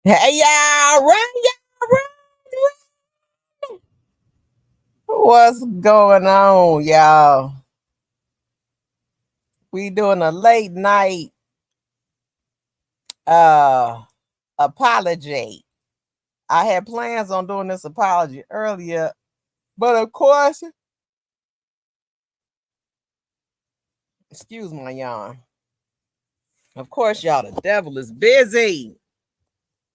Hey y'all, run. What's going on, y'all? We doing a late night uh apology. I had plans on doing this apology earlier, but of course, excuse my yawn. Of course, y'all, the devil is busy.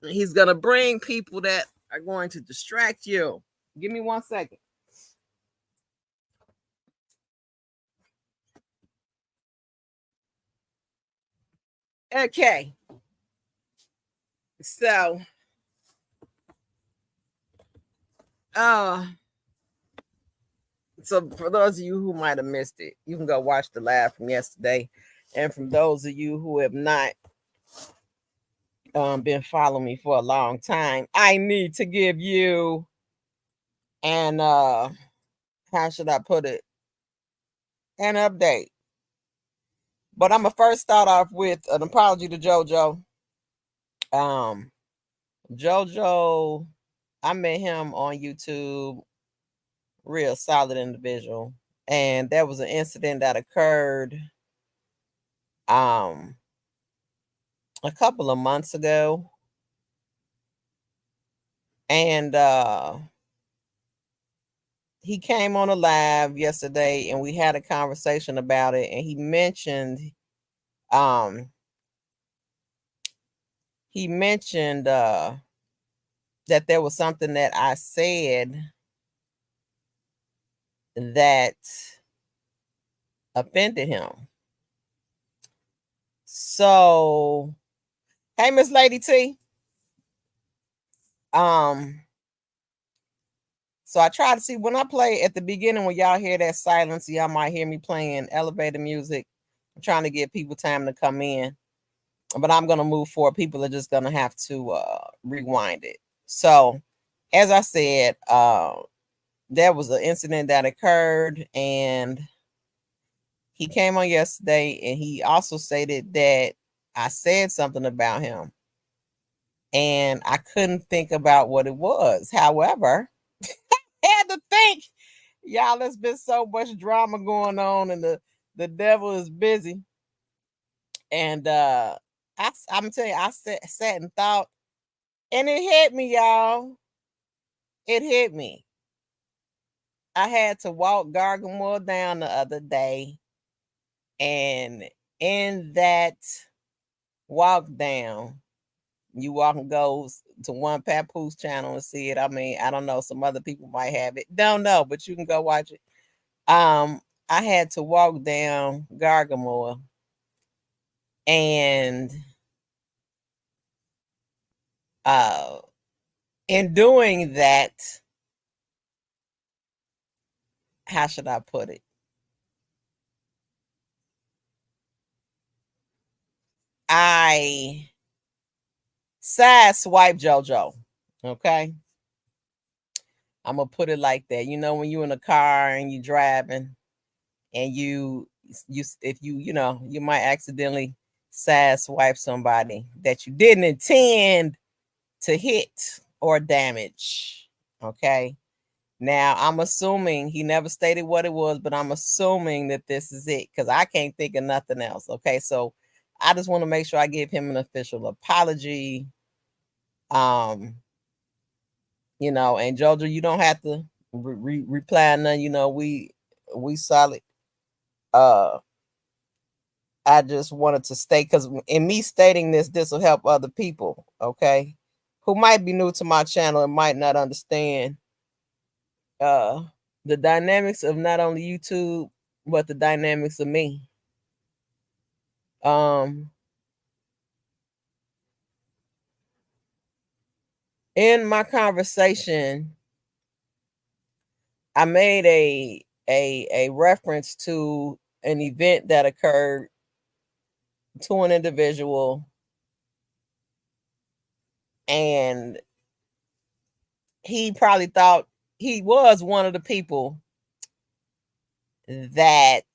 He's gonna bring people that are going to distract you. Give me 1 second. Okay. So uh so for those of you who might have missed it, you can go watch the live from yesterday. And from those of you who have not been following me for a long time, I need to give you an how should I put it? An update. But I'm gonna first start off with an apology to Jojo. Um Jojo, I met him on YouTube, real solid individual. And there was an incident that occurred um a couple of months ago. And he came on a live yesterday and we had a conversation about it, and um he mentioned that there was something that I said that offended him. So, hey Miss Lady T. Um so I try to see when I play at the beginning, when y'all hear that silence, y'all might hear me playing elevator music. I'm trying to give people time to come in, but I'm gonna move forward. People are just gonna have to rewind it. So, as I said, there was an incident that occurred, and he came on yesterday, and he also stated that I said something about him, and I couldn't think about what it was. However, I had to think. Y'all, there's been so much drama going on, and the devil is busy. And I'm telling you, I sat and thought, and it hit me, y'all. It hit me. I had to walk Gargamore down the other day, and in that walk down, you walk and goes to one Papoose channel and see it. I mean, I don't know, some other people might have it. Don't know, but you can go watch it. I had to walk down Gargamore, and uh in doing that, how should I put it? I side swipe Jojo. Okay. I'm gonna put it like that. You know, when you're in a car and you driving, and you if you might accidentally side swipe somebody that you didn't intend to hit or damage. Okay. Now I'm assuming he never stated what it was, but I'm assuming that this is it because I can't think of nothing else. Okay, so I just want to make sure I give him an official apology. Um, and Jojo, you don't have to reply none. We solid. Uh, I just wanted to state, because in me stating this will help other people. Okay, who might be new to my channel and might not understand uh the dynamics of not only YouTube, but the dynamics of me. Um in my conversation, I made a reference to an event that occurred to an individual, and he probably thought he was one of the people that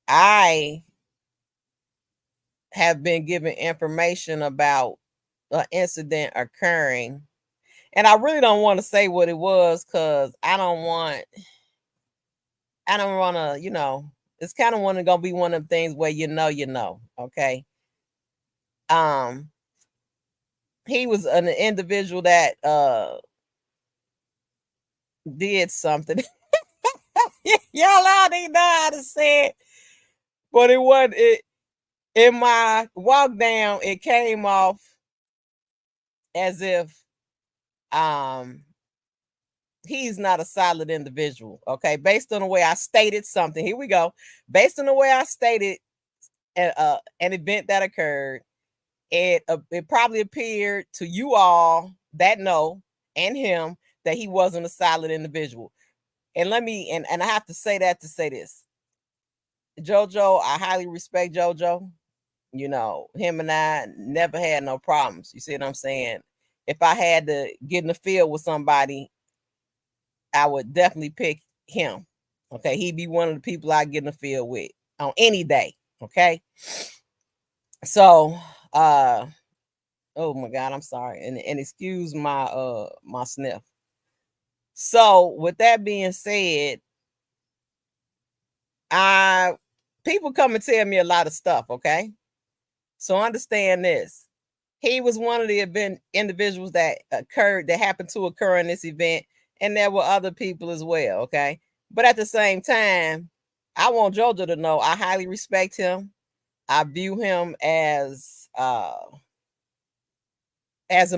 I have been given information about an incident occurring. And I really don't want to say what it was because I don't want to, it's kind of gonna be one of the things where okay. He was an individual that did something. Y'all already know how to say it, but it wasn't it in my walk down, it came off as if he's not a solid individual. Okay, based on the way I stated something. Here we go. Based on the way I stated an event that occurred, it probably appeared to you all that know and him that he wasn't a solid individual. And let me and I have to say that to say this. Jojo, I highly respect Jojo. Him and I never had no problems. You see what I'm saying? If I had to get in the field with somebody, I would definitely pick him. Okay, he'd be one of the people I get in the field with on any day. Okay, so oh my God, I'm sorry, and excuse my sniff. So with that being said, people come and tell me a lot of stuff. Okay, so understand this. He was one of the individuals that happened to occur in this event, and there were other people as well. Okay, but at the same time, I want Jojo to know I highly respect him. I view him as a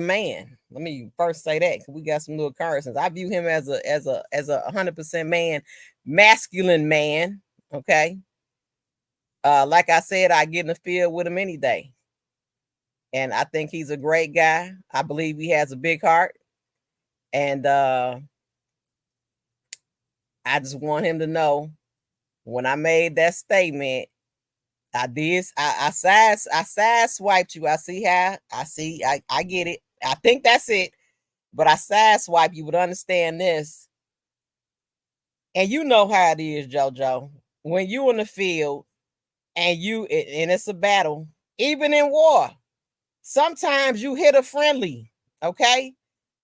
man. Let me first say that because we got some little curses. I view him as a 100% man, masculine man. Okay, like I said, I get in the field with him any day. And I think he's a great guy. I believe he has a big heart. And I just want him to know when I made that statement, I sideswiped you. I get it. I think that's it. But I sideswipe you would understand this. And you know how it is, Jojo. When you in the field and it's a battle, even in war, sometimes you hit a friendly, okay?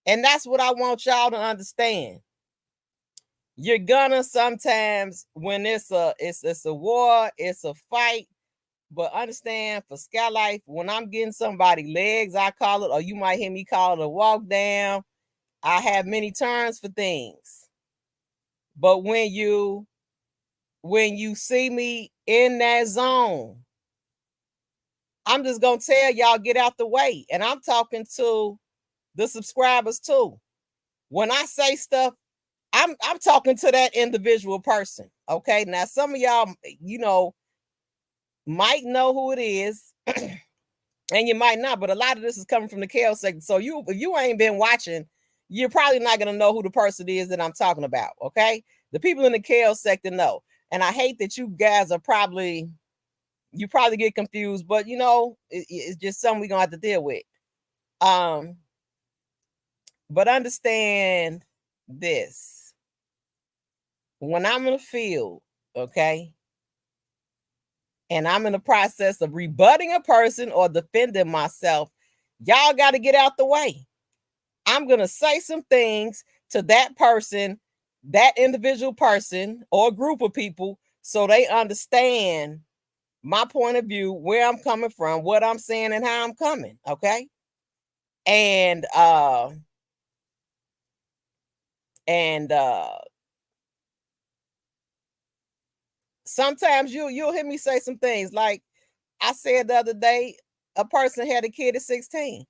And that's what I want y'all to understand. You're gonna sometimes when it's a war, it's a fight. But understand for Skyye Lyfe, when I'm getting somebody legs, I call it, or you might hear me call it a walk down. I have many terms for things. But when you see me in that zone, I'm just gonna tell y'all get out the way. And I'm talking to the subscribers too. When I say stuff, I'm talking to that individual person. Okay. Now some of y'all, might know who it is, and you might not, but a lot of this is coming from the KL sector. So if you ain't been watching, you're probably not gonna know who the person is that I'm talking about. Okay. The people in the KL sector know. And I hate that you guys are probably get confused, but it's just something we're gonna have to deal with. But understand this. When I'm in the field, okay, and I'm in the process of rebutting a person or defending myself, y'all got to get out the way. I'm going to say some things to that person, that individual person or group of people, so they understand my point of view, where I'm coming from, what I'm saying, and how I'm coming. Okay. And sometimes you'll hear me say some things like I said the other day, a person had a kid at 16.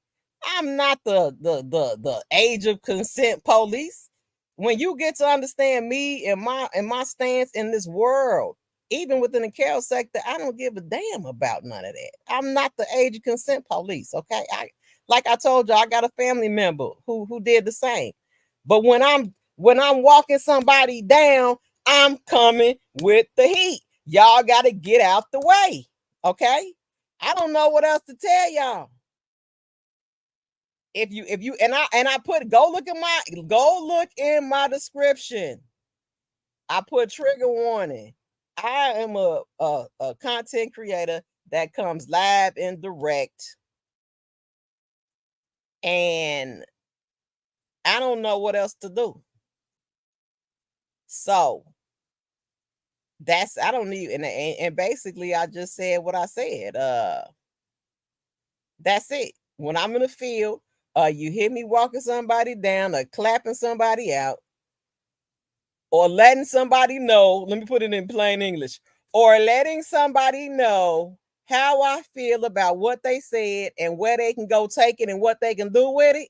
I'm not the age of consent police. When you get to understand me and my stance in this world, even within the care sector, I don't give a damn about none of that. I'm not the age of consent police. Okay. Like I told you, I got a family member who did the same. But when I'm walking somebody down, I'm coming with the heat. Y'all got to get out the way. Okay. I don't know what else to tell y'all. If you and I put go look in my description. I put trigger warning. I am a content creator that comes live and direct. And I don't know what else to do. So that's I don't need and basically I just said what I said. That's it. When I'm in the field, you hear me walking somebody down or clapping somebody out or letting somebody know, let me put it in plain English, or letting somebody know how I feel about what they said and where they can go take it and what they can do with it.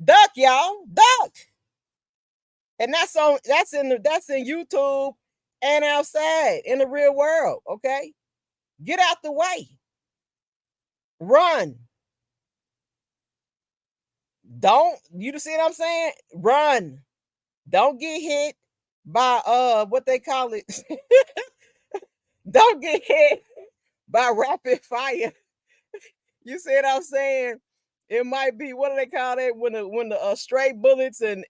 Duck, y'all, duck. And that's in YouTube and outside in the real world. Okay. Get out the way. Run. Don't you see what I'm saying? Run. Don't get hit by what they call it. Don't get hit by rapid fire. You see what I'm saying? It might be, what do they call it when the stray bullets and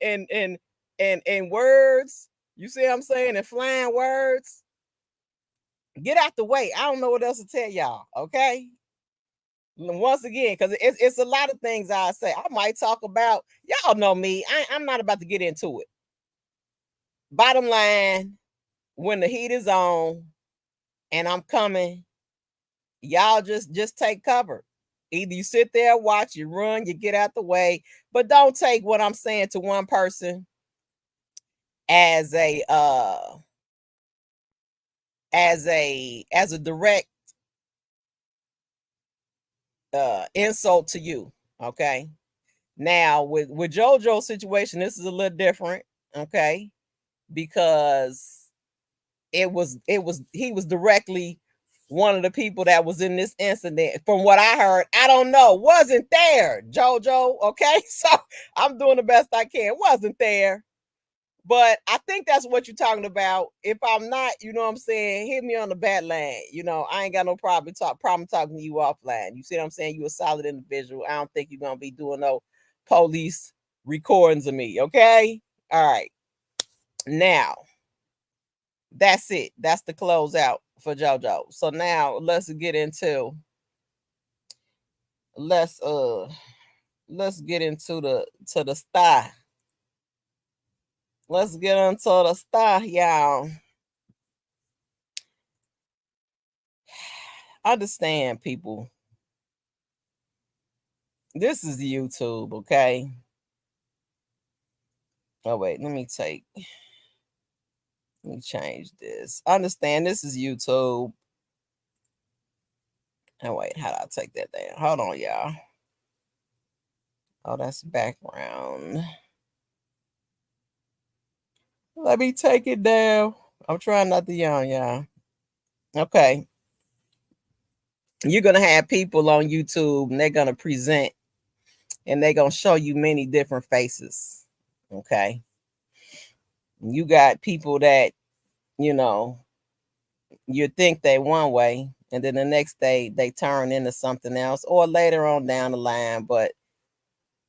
words. You see what I'm saying? And flying words. Get out the way. I don't know what else to tell y'all. Okay. Once again, because it's a lot of things I say. I might talk about, y'all know me. I'm not about to get into it. Bottom line, when the heat is on and I'm coming, y'all just take cover. Either you sit there, watch, you run, you get out the way, but don't take what I'm saying to one person as a direct insult to you. Okay. Now with Jojo's situation, this is a little different, okay, because he was directly one of the people that was in this incident. From what I heard, I don't know, wasn't there, Jojo. Okay, so I'm doing the best I can. Wasn't there, but I think that's what you're talking about. If I'm not, you know what I'm saying, hit me on the bat line. You know, I ain't got no problem talking to you offline. You see what I'm saying? You a solid individual. I don't think you're gonna be doing no police recordings of me. Okay, all right. Now that's it. That's the closeout for JoJo. So now let's get into let's get into the star. Let's get into the star, y'all. Understand, people. This is YouTube, okay? Oh wait, let me change this. Understand, this is YouTube. Oh wait, how do I take that down? Hold on, y'all. Oh, that's background. Let me take it down. I'm trying not to yawn, y'all. Okay. You're gonna have people on YouTube and they're gonna present and they're gonna show you many different faces. Okay. You got people that, you know, you think they one way, and then the next day they turn into something else, or later on down the line, but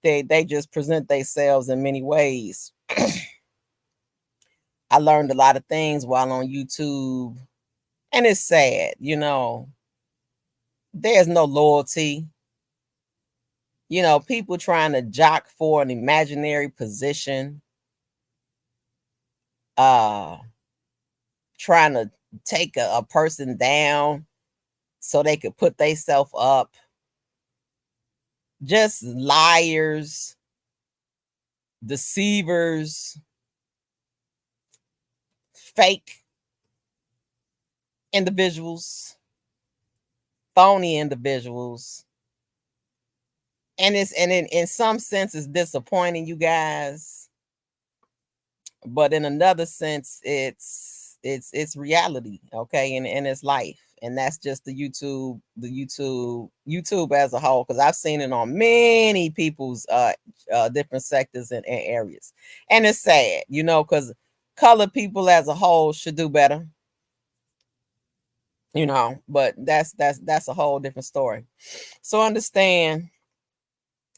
they just present themselves in many ways. I learned a lot of things while on YouTube, and it's sad, you know. There's no loyalty. You know, people trying to jock for an imaginary position, trying to take a person down so they could put themselves up. Just liars, deceivers, fake individuals, phony individuals. And in some sense it's disappointing, you guys, but in another sense it's reality, okay, and it's life. And that's just the YouTube as a whole, because I've seen it on many people's different sectors and areas. And it's sad, you know, because colored people as a whole should do better, you know, but that's a whole different story. So understand,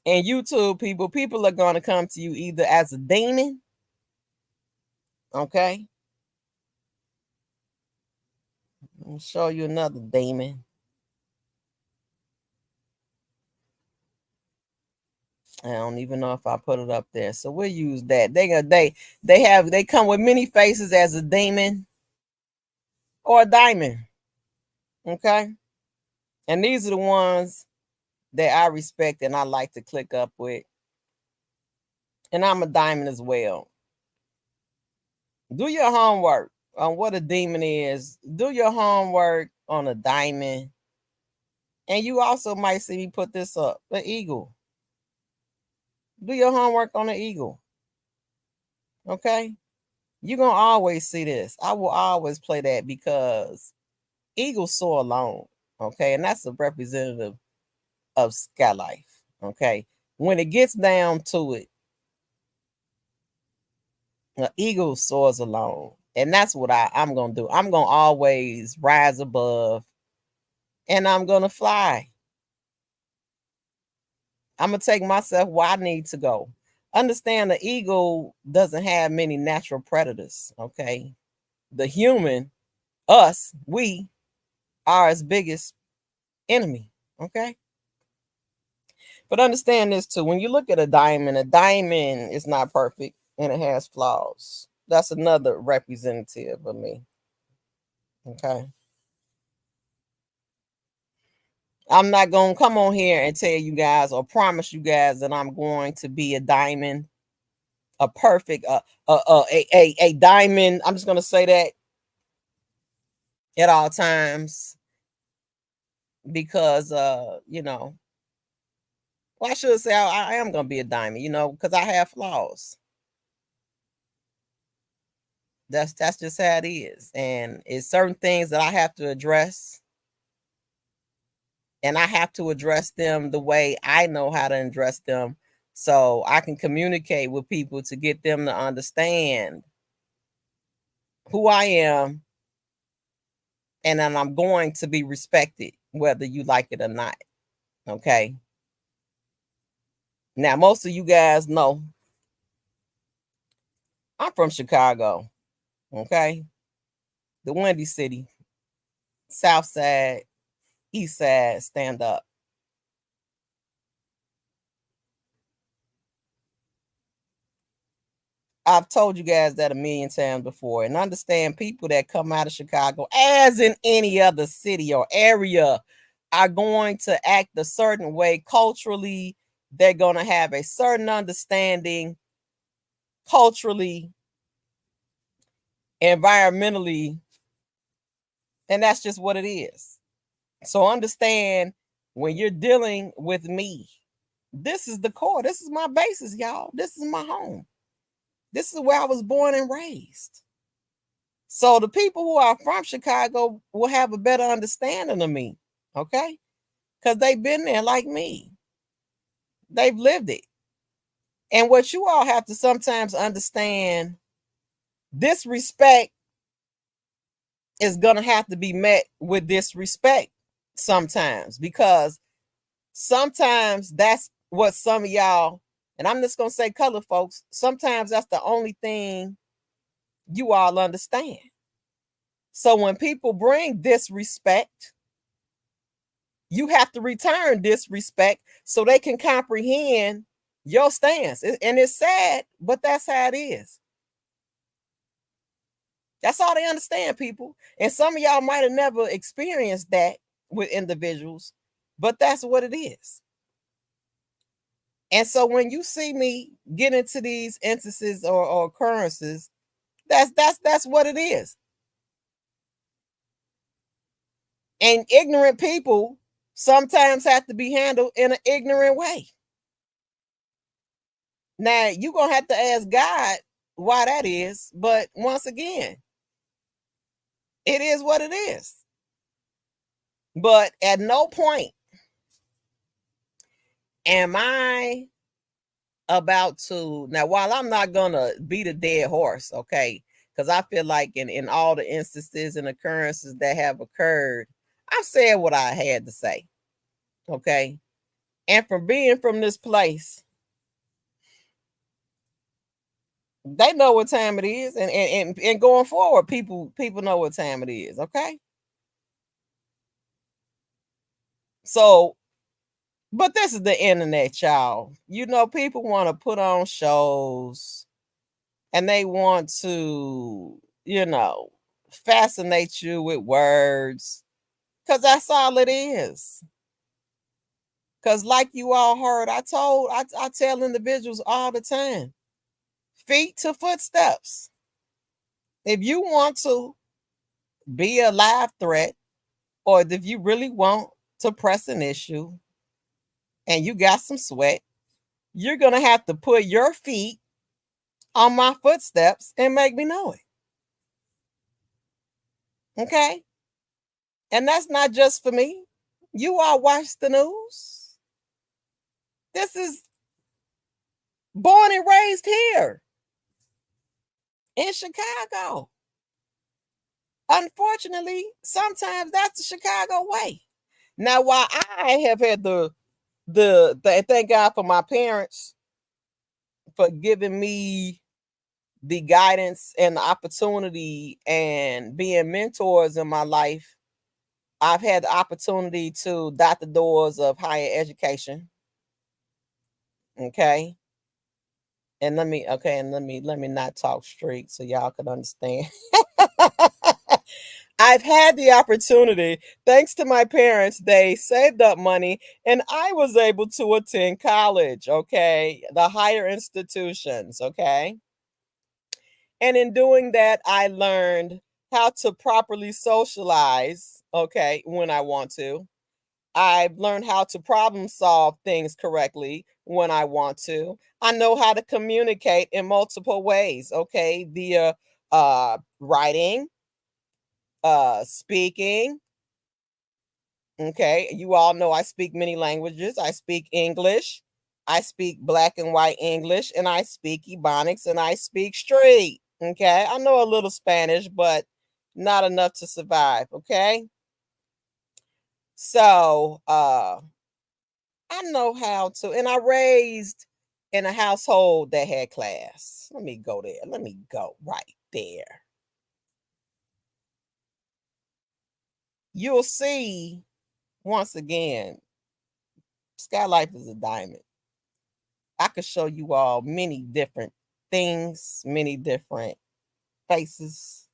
and YouTube people are going to come to you either as a demon, okay. I'll show you another demon. I don't even know if I put it up there. So we'll use that. They come with many faces as a demon or a diamond. Okay. And these are the ones that I respect and I like to click up with. And I'm a diamond as well. Do your homework on what a demon is. Do your homework on a diamond. And you also might see me put this up, the eagle. Do your homework on the eagle. Okay? You're going to always see this. I will always play that because eagles soar alone. Okay? And that's a representative of Skyye Lyfe. Okay? When it gets down to it, an eagle soars alone. And that's what I'm going to do. I'm going to always rise above and I'm going to fly. I'm going to take myself where I need to go. Understand the eagle doesn't have many natural predators. Okay. The human, us, we are its biggest enemy. Okay. But understand this too. When you look at a diamond is not perfect and it has flaws. That's another representative of me. Okay. I'm not going to come on here and tell you guys or promise you guys that I'm going to be a diamond, a perfect, a diamond. I'm just going to say that at all times because, well, I should say I am going to be a diamond, because I have flaws. That's just how it is. And it's certain things that I have to address. And I have to address them the way I know how to address them so I can communicate with people to get them to understand who I am and then I'm going to be respected whether you like it or not. Okay? Now, most of you guys know I'm from Chicago. Okay? The Windy City, South Side, East Side, stand up. I've told you guys that a million times before, and understand people that come out of Chicago, as in any other city or area, are going to act a certain way culturally. They're going to have a certain understanding culturally, environmentally, and that's just what it is. So understand when you're dealing with me, this is the core. This is my basis, y'all. This is my home. This is where I was born and raised. So the people who are from Chicago will have a better understanding of me, okay? Because they've been there like me. They've lived it. And what you all have to sometimes understand, disrespect is going to have to be met with disrespect sometimes, because sometimes that's what some of y'all, and I'm just going to say color folks, sometimes that's the only thing you all understand. So when people bring disrespect, you have to return disrespect so they can comprehend your stance. And it's sad, but that's how it is. That's all they understand, people. And some of y'all might have never experienced that with individuals, but that's what it is. And so when you see me get into these instances or occurrences, that's what it is. And ignorant people sometimes have to be handled in an ignorant way. Now, you're going to have to ask God why that is. But once again, it is what it is. But at no point am I about to, now, while I'm not going to beat a dead horse, okay, because I feel like in all the instances and occurrences that have occurred, I've said what I had to say, okay? And from being from this place, they know what time it is, and going forward, people know what time it is, okay? So, but this is the internet, y'all. You know, people want to put on shows and they want to, fascinate you with words because that's all it is. Because, like you all heard, I tell individuals all the time, feet to footsteps. If you want to be a live threat, or if you really want to press an issue and you got some sweat, you're going to have to put your feet on my footsteps and make me know it. Okay? And that's not just for me. You all watch the news. This is born and raised here in Chicago. Unfortunately, sometimes that's the Chicago way. Now, while I have had the thank God for my parents for giving me the guidance and the opportunity and being mentors in my life, I've had the opportunity to dot the doors of higher education. Okay. And let me not talk straight so y'all can understand. I've had the opportunity, thanks to my parents, they saved up money and I was able to attend college, okay? The higher institutions, okay? And in doing that, I learned how to properly socialize, okay, when I want to. I've learned how to problem solve things correctly when I want to. I know how to communicate in multiple ways, okay, via writing, speaking. Okay, you all know I speak many languages. I speak English, I speak black and white English, and I speak Ebonics, and I speak street. Okay, I know a little Spanish, but not enough to survive. Okay, so I know how to, and I raised in a household that had class. Let me go there. Let me go right there. You'll see once again, Skyye Lyfe is a diamond. I could show you all many different things, many different faces.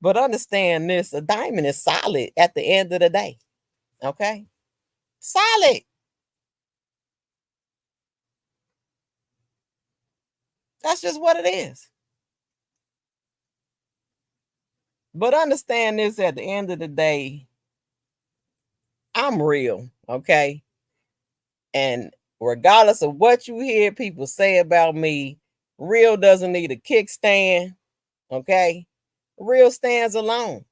But understand this, a diamond is solid at the end of the day. Okay? Solid. That's just what it is. But understand this, at the end of the day, I'm real. Okay? And regardless of what you hear people say about me, real doesn't need a kickstand. Okay? Real stands alone.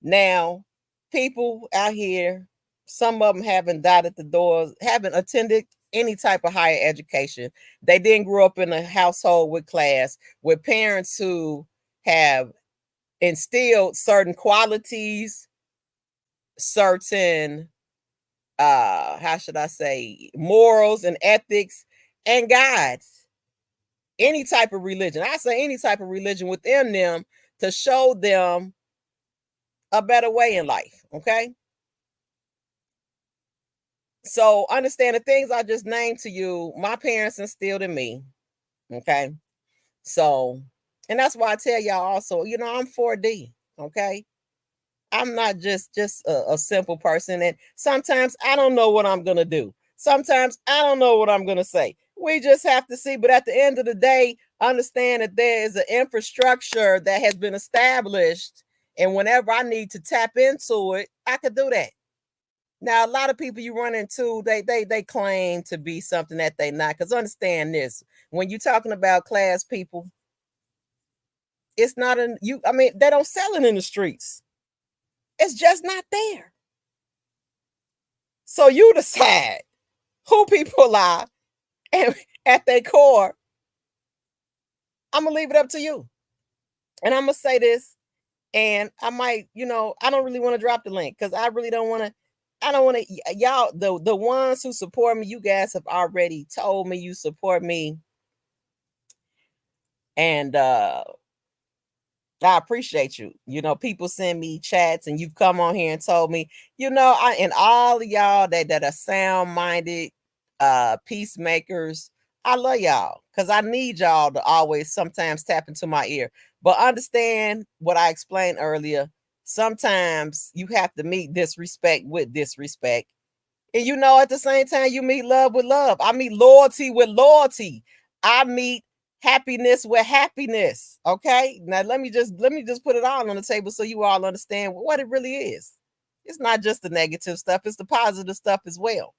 Now, people out here, some of them haven't dotted the doors, haven't attended any type of higher education. They didn't grow up in a household with class, with parents who have instilled certain qualities, certain how should I say, morals and ethics and guides. Any type of religion. I say any type of religion within them to show them a better way in life. Okay. So understand the things I just named to you, my parents instilled in me. Okay. So, and that's why I tell y'all also, I'm 4D. Okay. I'm not just a simple person. And sometimes I don't know what I'm gonna do. Sometimes I don't know what I'm gonna say. We just have to see. But at the end of the day, understand that there is an infrastructure that has been established. And whenever I need to tap into it, I could do that. Now, a lot of people you run into, they claim to be something that they not. Because understand this, when you're talking about class people, it's not in you. I mean, they don't sell it in the streets. It's just not there. So you decide who people are, and at their core, I'm gonna leave it up to you. And I'm gonna say this, and I might, I don't really want to drop the link because I really don't want to. I don't want to. Y'all, the ones who support me, you guys have already told me you support me, and I appreciate you. You know, people send me chats and you've come on here and told me, and all of y'all that are sound-minded peacemakers, I love y'all because I need y'all to always sometimes tap into my ear. But understand what I explained earlier. Sometimes you have to meet disrespect with disrespect. And at the same time, you meet love with love. I meet loyalty with loyalty. I meet happiness with happiness. Okay. Now let me just put it all on the table so you all understand what it really is. It's not just the negative stuff, it's the positive stuff as well.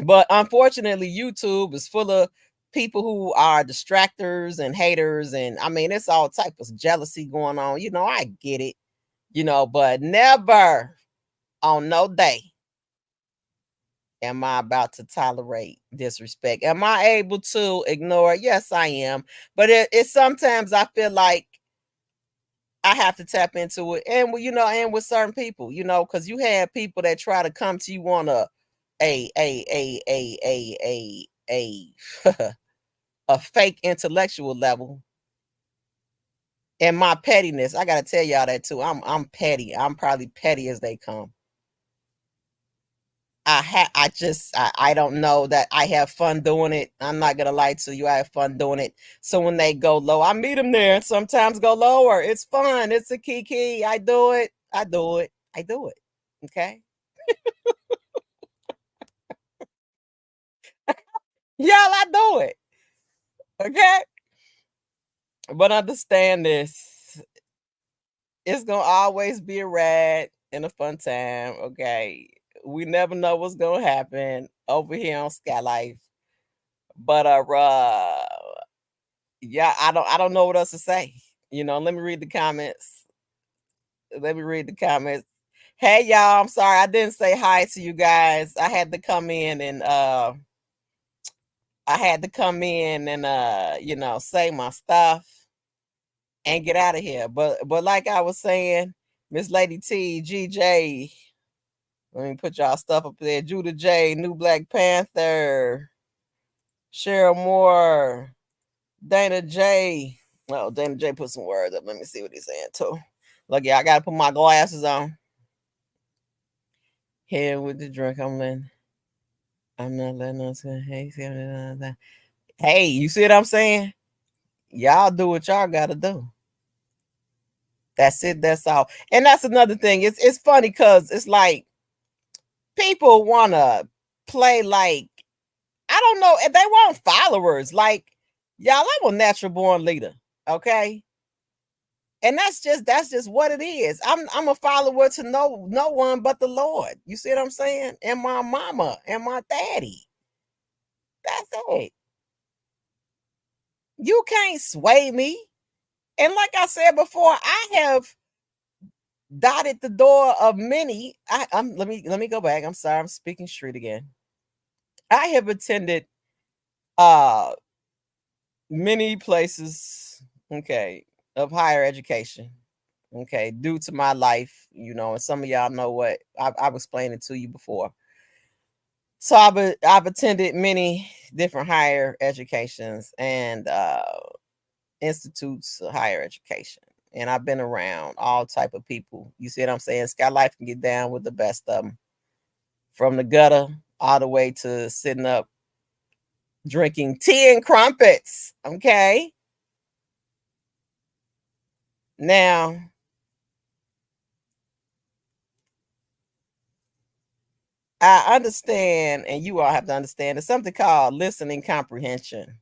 But unfortunately, YouTube is full of people who are distractors and haters. And I mean, it's all type of jealousy going on. I get it, but never on no day am I about to tolerate disrespect? Am I able to ignore it? Yes, I am. But it sometimes I feel like I have to tap into it, and and with certain people, because you have people that try to come to you on a a fake intellectual level. And my pettiness, I gotta tell y'all that too. I'm petty. I'm probably petty as they come. I don't know that I have fun doing it. I'm not gonna lie to you. I have fun doing it. So when they go low, I meet them there and sometimes go lower. It's fun. It's a kiki. I do it. I do it. I do it. Okay. Y'all, I do it. Okay. But understand this. It's gonna always be a ride and a fun time. Okay. We never know what's gonna happen over here on Skyye Lyfe. But yeah, I don't know what else to say. Let me read the comments. Let me read the comments. Hey y'all, I'm sorry I didn't say hi to you guys. I had to come in and say my stuff and get out of here. But like I was saying, Miss Lady T, GJ, let me put y'all stuff up there. Judah J, New Black Panther, Cheryl Moore, Dana J. Oh, Dana J put some words up. Let me see what he's saying too. Look, yeah, I gotta put my glasses on. Here with the drink, I'm not letting us hey, you see what I'm saying? Y'all do what y'all gotta do. That's it, that's all. And that's another thing. It's funny because it's like people wanna play like I don't know if they want followers. Like, y'all, I'm a natural born leader. Okay. And that's just what it is. I'm a follower to no one but the Lord. You see what I'm saying? And my mama and my daddy. That's it. You can't sway me. And like I said before, I have dotted the door of many. Let me go back. I'm sorry, I'm speaking street again. I have attended uh many places, okay, of higher education. Okay, due to my life, and some of y'all know what I've explained it to you before. So I've attended many different higher educations and institutes of higher education, and I've been around all type of people. You see what I'm saying? Skyye Lyfe can get down with the best of them, from the gutter all the way to sitting up drinking tea and crumpets. Okay, now I understand, and you all have to understand. There's something called listening comprehension.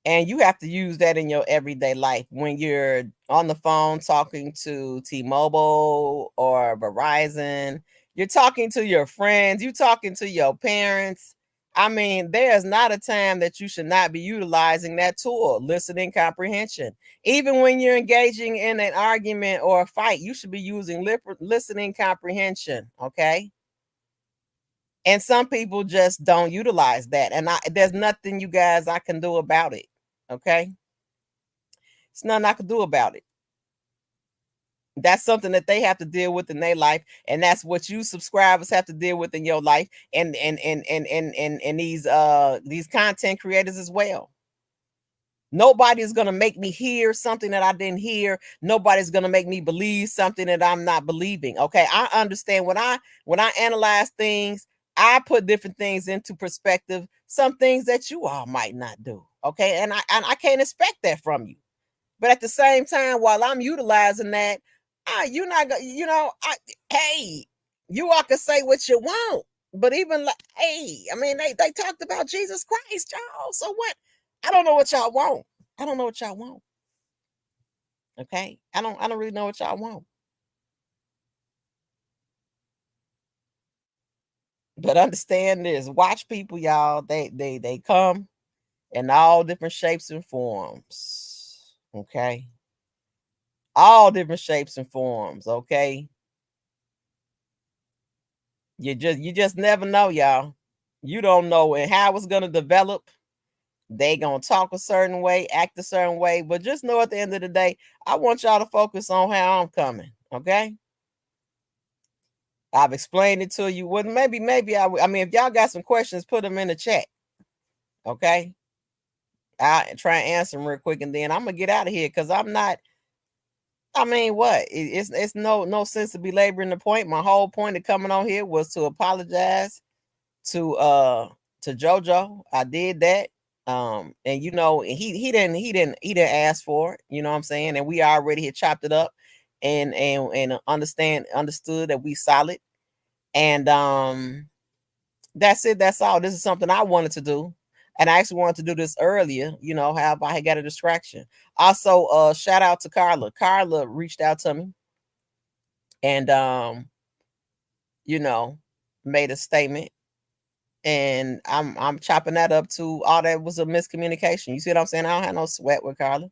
And you have to use that in your everyday life when you're on the phone talking to T-Mobile or Verizon. You're talking to your friends, you're talking to your parents. I mean, there's not a time that you should not be utilizing that tool, listening comprehension. Even when you're engaging in an argument or a fight, you should be using listening comprehension, okay? And some people just don't utilize that. And there's nothing you guys I can do about it. Okay. It's nothing I can do about it. That's something that they have to deal with in their life. And that's what you subscribers have to deal with in your life. And these content creators as well. Nobody's gonna make me hear something that I didn't hear. Nobody's gonna make me believe something that I'm not believing. Okay, I understand when I analyze things, I put different things into perspective. Some things that you all might not do. Okay, and I can't expect that from you. But at the same time, while I'm utilizing that, you're not gonna, hey, you all can say what you want. But even like, hey, I mean, they talked about Jesus Christ, y'all. So what? I don't know what y'all want. I don't know what y'all want. Okay. I don't really know what y'all want. But understand this. Watch people, y'all. They come in all different shapes and forms. Okay. All different shapes and forms. Okay. You just never know, y'all. You don't know and how it's gonna develop. They gonna talk a certain way, act a certain way, but just know at the end of the day, I want y'all to focus on how I'm coming. Okay. I've explained it to you. Well, maybe I mean, if y'all got some questions, put them in the chat. Okay. I try and answer them real quick, and then I'm gonna get out of here because I'm not. I mean, what? It's no sense to be laboring the point. My whole point of coming on here was to apologize to to Jojo. I did that. And he didn't ask for it, you know what I'm saying? And we already had chopped it up and understood that we solid. And that's it, that's all. This is something I wanted to do. And I actually wanted to do this earlier, however, I had got a distraction. Also, shout out to Carla. Carla reached out to me and you know, made a statement, and I'm chopping that up to all that was a miscommunication. You see what I'm saying? I don't have no sweat with Carla.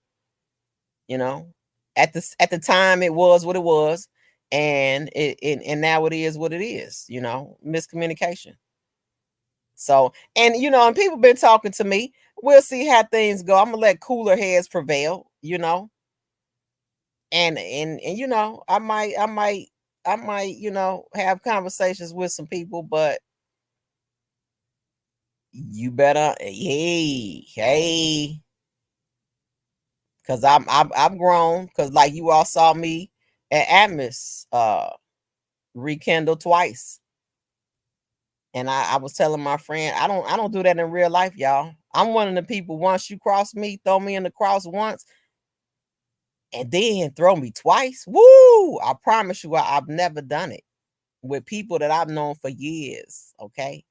You know, at the time it was what it was, and and now it is what it is. Miscommunication. So, and people been talking to me. We'll see how things go. I'm gonna let cooler heads prevail. And I might have conversations with some people, but you better, hey, because I'm grown. Because like you all saw me at Atmos rekindle twice, and I was telling my friend I don't do that in real life, y'all. I'm one of the people. Once you cross me, throw me in the cross once, and then throw me twice. Woo! I promise you, I've never done it with people that I've known for years. Okay,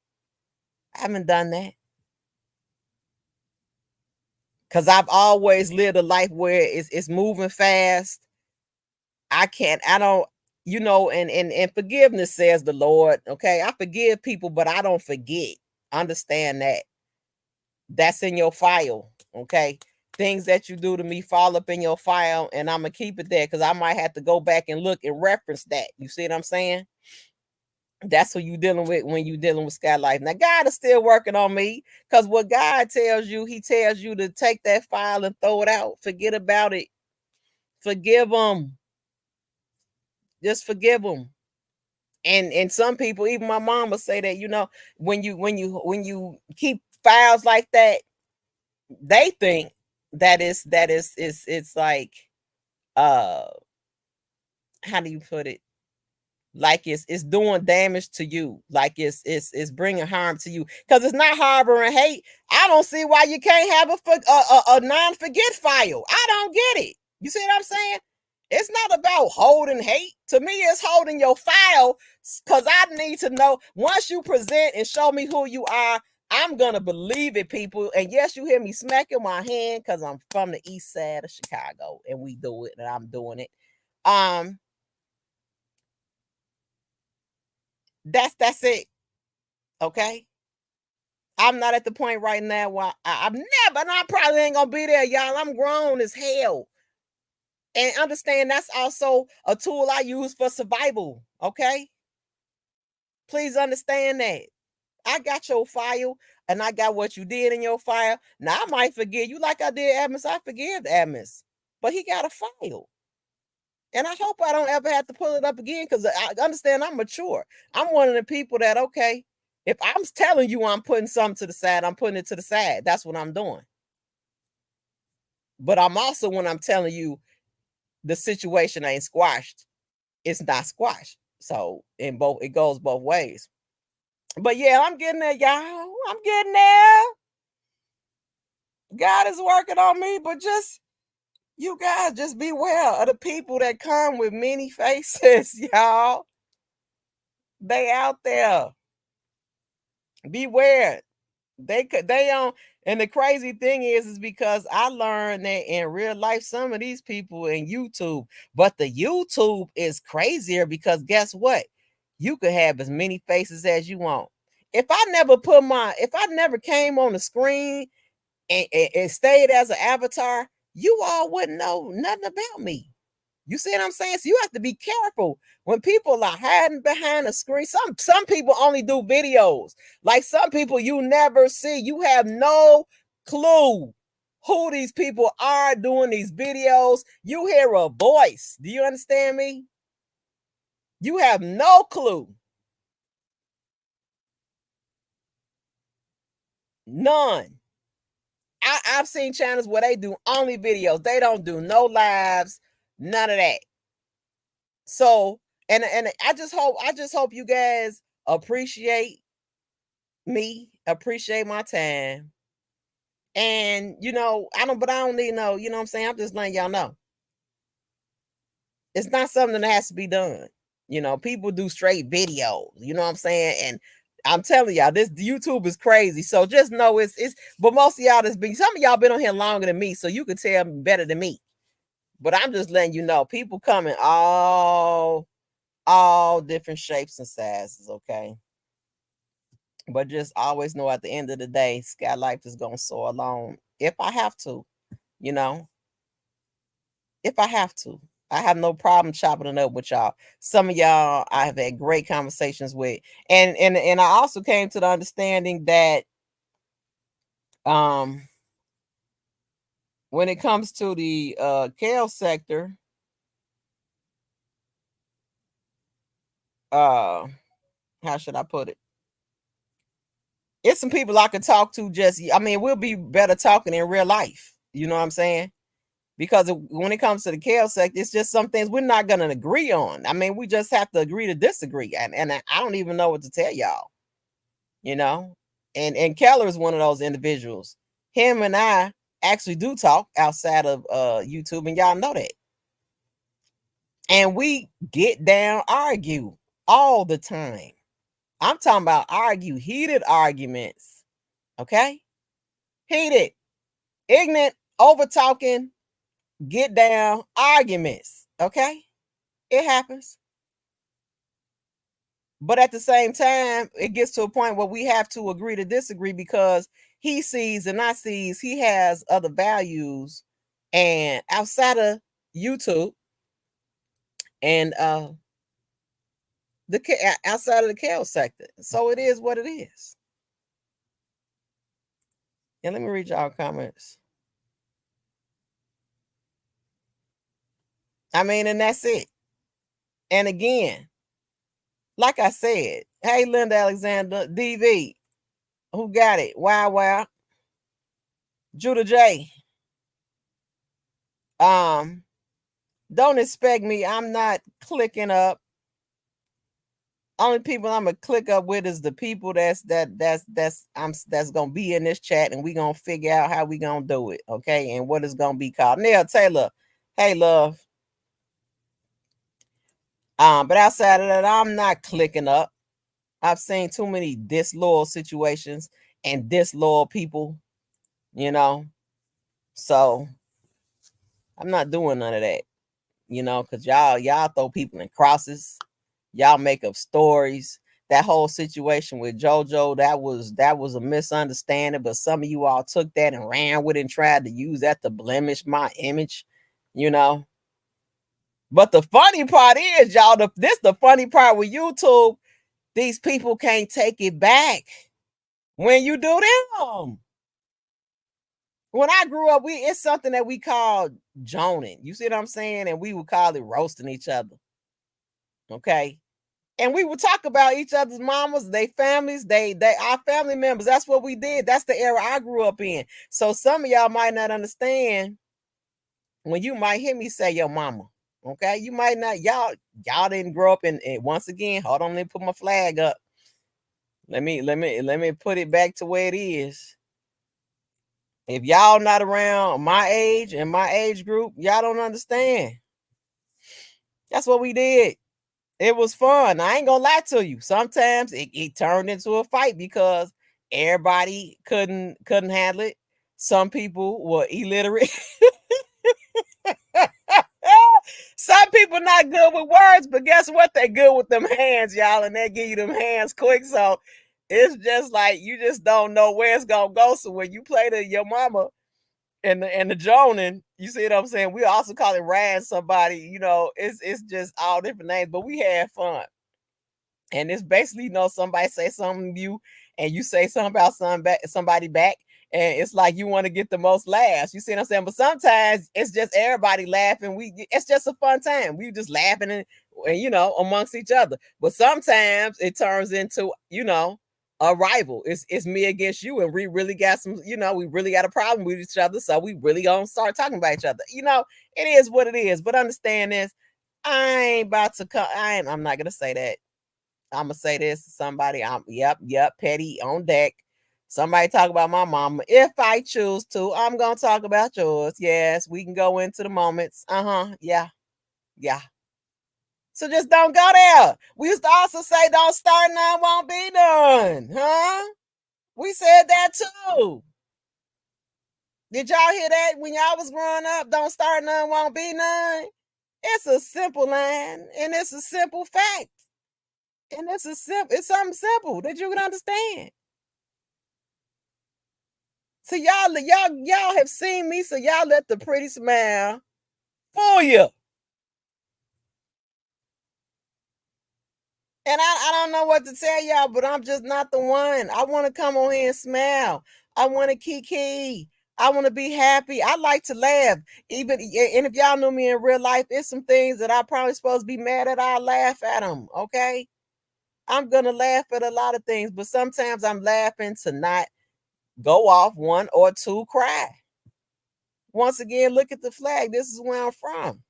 I haven't done that. Because I've always lived a life where it's moving fast. I don't, and forgiveness, says the Lord. Okay. I forgive people, but I don't forget. Understand that. That's in your file. Okay. Things that you do to me fall up in your file, and I'm gonna keep it there because I might have to go back and look and reference that. You see what I'm saying? That's what you dealing with when you dealing with Skyye Lyfe. Now, God is still working on me, because what God tells you, He tells you to take that file and throw it out. Forget about it. Forgive them. Just forgive them. And some people, even my mom, will say that, when you keep files like that, they think it's like, uh how do you put it? Like it's doing damage to you, like it's bringing harm to you, because it's not harboring hate. I don't see why you can't have a non-forget file. I don't get it. You see what I'm saying? It's not about holding hate. To me, it's holding your file, because I need to know, once you present and show me who you are, I'm gonna believe it, people. And yes, you hear me smacking my hand because I'm from the east side of Chicago, and we do it, and I'm doing it. um that's it. Okay. I'm not at the point right now where I'm never, and I probably ain't gonna be there, y'all. I'm grown as hell. And understand that's also a tool I use for survival. Okay. Please understand that. I got your file, and I got what you did in your file. Now I might forgive you like I did Adams. I forgive Adams. But he got a file. And I hope I don't ever have to pull it up again, because I understand I'm mature. I'm one of the people that, okay, if I'm telling you I'm putting something to the side, I'm putting it to the side. That's what I'm doing. But I'm also, when I'm telling you the situation ain't squashed, it's not squashed. So in both, it goes both ways. But yeah, I'm getting there, y'all. I'm getting there. God is working on me, but just you guys just beware of the people that come with many faces, y'all. They out there. Beware. They on, and the crazy thing is because I learned that in real life, some of these people in YouTube, but the YouTube is crazier because guess what? You could have as many faces as you want. If I never came on the screen and stayed as an avatar, you all wouldn't know nothing about me. You see what I'm saying? So you have to be careful when people are hiding behind a screen. Some people only do videos. Like some people you never see. You have no clue who these people are doing these videos. You hear a voice. Do you understand me? You have no clue. None. I've seen channels where they do only videos. They don't do no lives, none of that. So, and I just hope you guys appreciate me, appreciate my time. And I don't need no, you know what I'm saying? I'm just letting y'all know. It's not something that has to be done. People do straight videos, you know what I'm saying? And I'm telling y'all, this YouTube is crazy. So just know it's but most of y'all some of y'all been on here longer than me, so you can tell better than me. But I'm just letting you know, people coming all different shapes and sizes, okay? But just always know at the end of the day, Skyye Lyfe is gonna soar alone if I have to, you know, if I have to. I have no problem chopping it up with y'all. Some of y'all I have had great conversations with. And I also came to the understanding that um when it comes to the kale sector, uh how should I put it? It's some people I could talk to we'll be better talking in real life. You know what I'm saying? Because when it comes to the kale sector, it's just some things we're not going to agree on. I mean, we just have to agree to disagree. And I don't even know what to tell y'all, you know? And Keller is one of those individuals. Him and I actually do talk outside of YouTube, and y'all know that. And we get down, argue all the time. I'm talking about heated arguments. Okay? Heated, ignorant, over talking, get down arguments. Okay? It happens. But at the same time, it gets to a point where we have to agree to disagree because he sees and I sees he has other values and outside of YouTube and outside of the kale sector. So it is what it is. And let me read y'all comments. I mean, and that's it. And again, like I said, hey, Linda Alexander, DV, who got it? Wow. Judah J. Don't expect me. I'm not clicking up. Only people I'm gonna click up with is the people that's gonna be in this chat, and we gonna figure out how we gonna do it, okay? And what it's gonna be called. Neil Taylor, hey love. But outside of that, I'm not clicking up. I've seen too many disloyal situations and disloyal people, you know. So I'm not doing none of that, because y'all throw people in crosses. Y'all make up stories. That whole situation with Jojo, that was a misunderstanding, but some of you all took that and ran with it and tried to use that to blemish my image, you know. But the funny part is, y'all, the funny part with YouTube, these people can't take it back when you do them. When I grew up, it's something that we called joning. You see what I'm saying? And we would call it roasting each other. Okay. And we would talk about each other's mamas, their families, they our family members. That's what we did. That's the era I grew up in. So some of y'all might not understand when you might hear me say your mama. Okay, you might not, y'all didn't grow up in, once again, hold on, let me put my flag up. Let me put it back to where it is. If y'all not around my age and my age group, y'all don't understand. That's what we did. It was fun. I ain't gonna lie to you. Sometimes it turned into a fight because everybody couldn't handle it. Some people were illiterate. Some people not good with words, but guess what? They good with them hands, y'all, and they give you them hands quick. So it's just like you just don't know where it's gonna go. So when you play to your mama and the Jonin, you see what I'm saying? We also call it ran somebody, it's just all different names, but we had fun. And it's basically, somebody say something to you and you say something about somebody back, and it's like you want to get the most laughs. You see what I'm saying? But sometimes it's just everybody laughing. It's just a fun time. We just laughing and amongst each other. But sometimes it turns into, a rival. It's me against you, and we really got we really got a problem with each other. So we really gonna start talking about each other. It is what it is. But understand this, I ain't about to come. I'm not gonna say that. I'm gonna say this to somebody. Yep, petty on deck. Somebody talk about my mama. If I choose to, I'm gonna talk about yours. Yes, we can go into the moments. Yeah. So just don't go there. We used to also say, don't start none, won't be done. Huh? We said that too. Did y'all hear that when y'all was growing up? Don't start none, won't be none. It's a simple line, and it's a simple fact. And it's something simple that you can understand. So y'all have seen me, so y'all let the pretty smile fool you. And I don't know what to tell y'all, but I'm just not the one. I want to come on here and smile. I want to kiki. I want to be happy. I like to laugh. And if y'all knew me in real life, it's some things that I probably supposed to be mad at. I laugh at them. Okay. I'm gonna laugh at a lot of things, but sometimes I'm laughing to not go off one or two cry. Once again, look at the flag. This is where I'm from.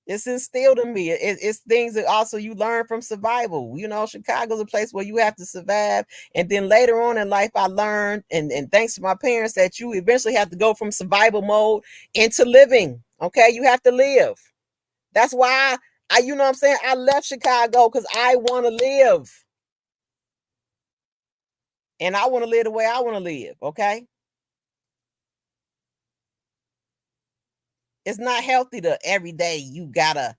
It's instilled in me. It's things that also you learn from survival. Chicago's a place where you have to survive. And then later on in life, I learned, and thanks to my parents, that you eventually have to go from survival mode into living. Okay, you have to live. That's why you know what I'm saying? I left Chicago because I want to live. And I want to live the way I want to live. Okay. It's not healthy to every day you gotta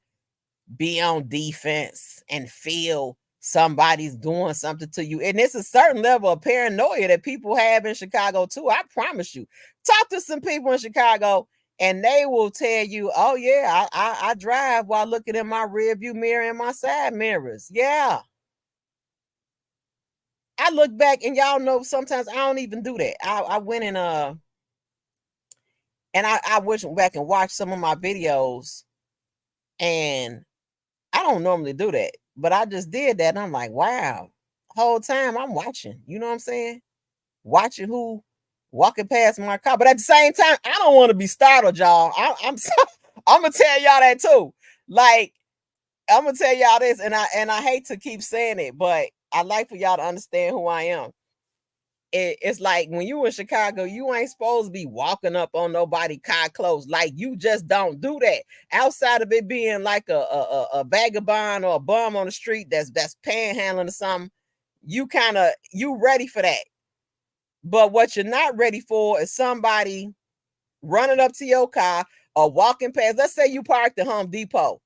be on defense and feel somebody's doing something to you. And it's a certain level of paranoia that people have in Chicago too. I promise you. Talk to some people in Chicago and they will tell you, oh yeah, I drive while looking in my rear view mirror and my side mirrors. Yeah. I look back and y'all know sometimes I don't even do that. I went in and I went back and watched some of my videos, and I don't normally do that, but I just did that. And I'm like, wow, whole time I'm watching, you know what I'm saying? Watching who walking past my car. But at the same time, I don't want to be startled, y'all. I'm gonna tell y'all that too. Like, I'm gonna tell y'all this, and I hate to keep saying it, but I like for y'all to understand who I am. It's like when you in Chicago, you ain't supposed to be walking up on nobody car close. Like, you just don't do that. Outside of it being like a vagabond or a bum on the street that's panhandling or something, you ready for that. But what you're not ready for is somebody running up to your car or walking past. Let's say you parked at Home Depot.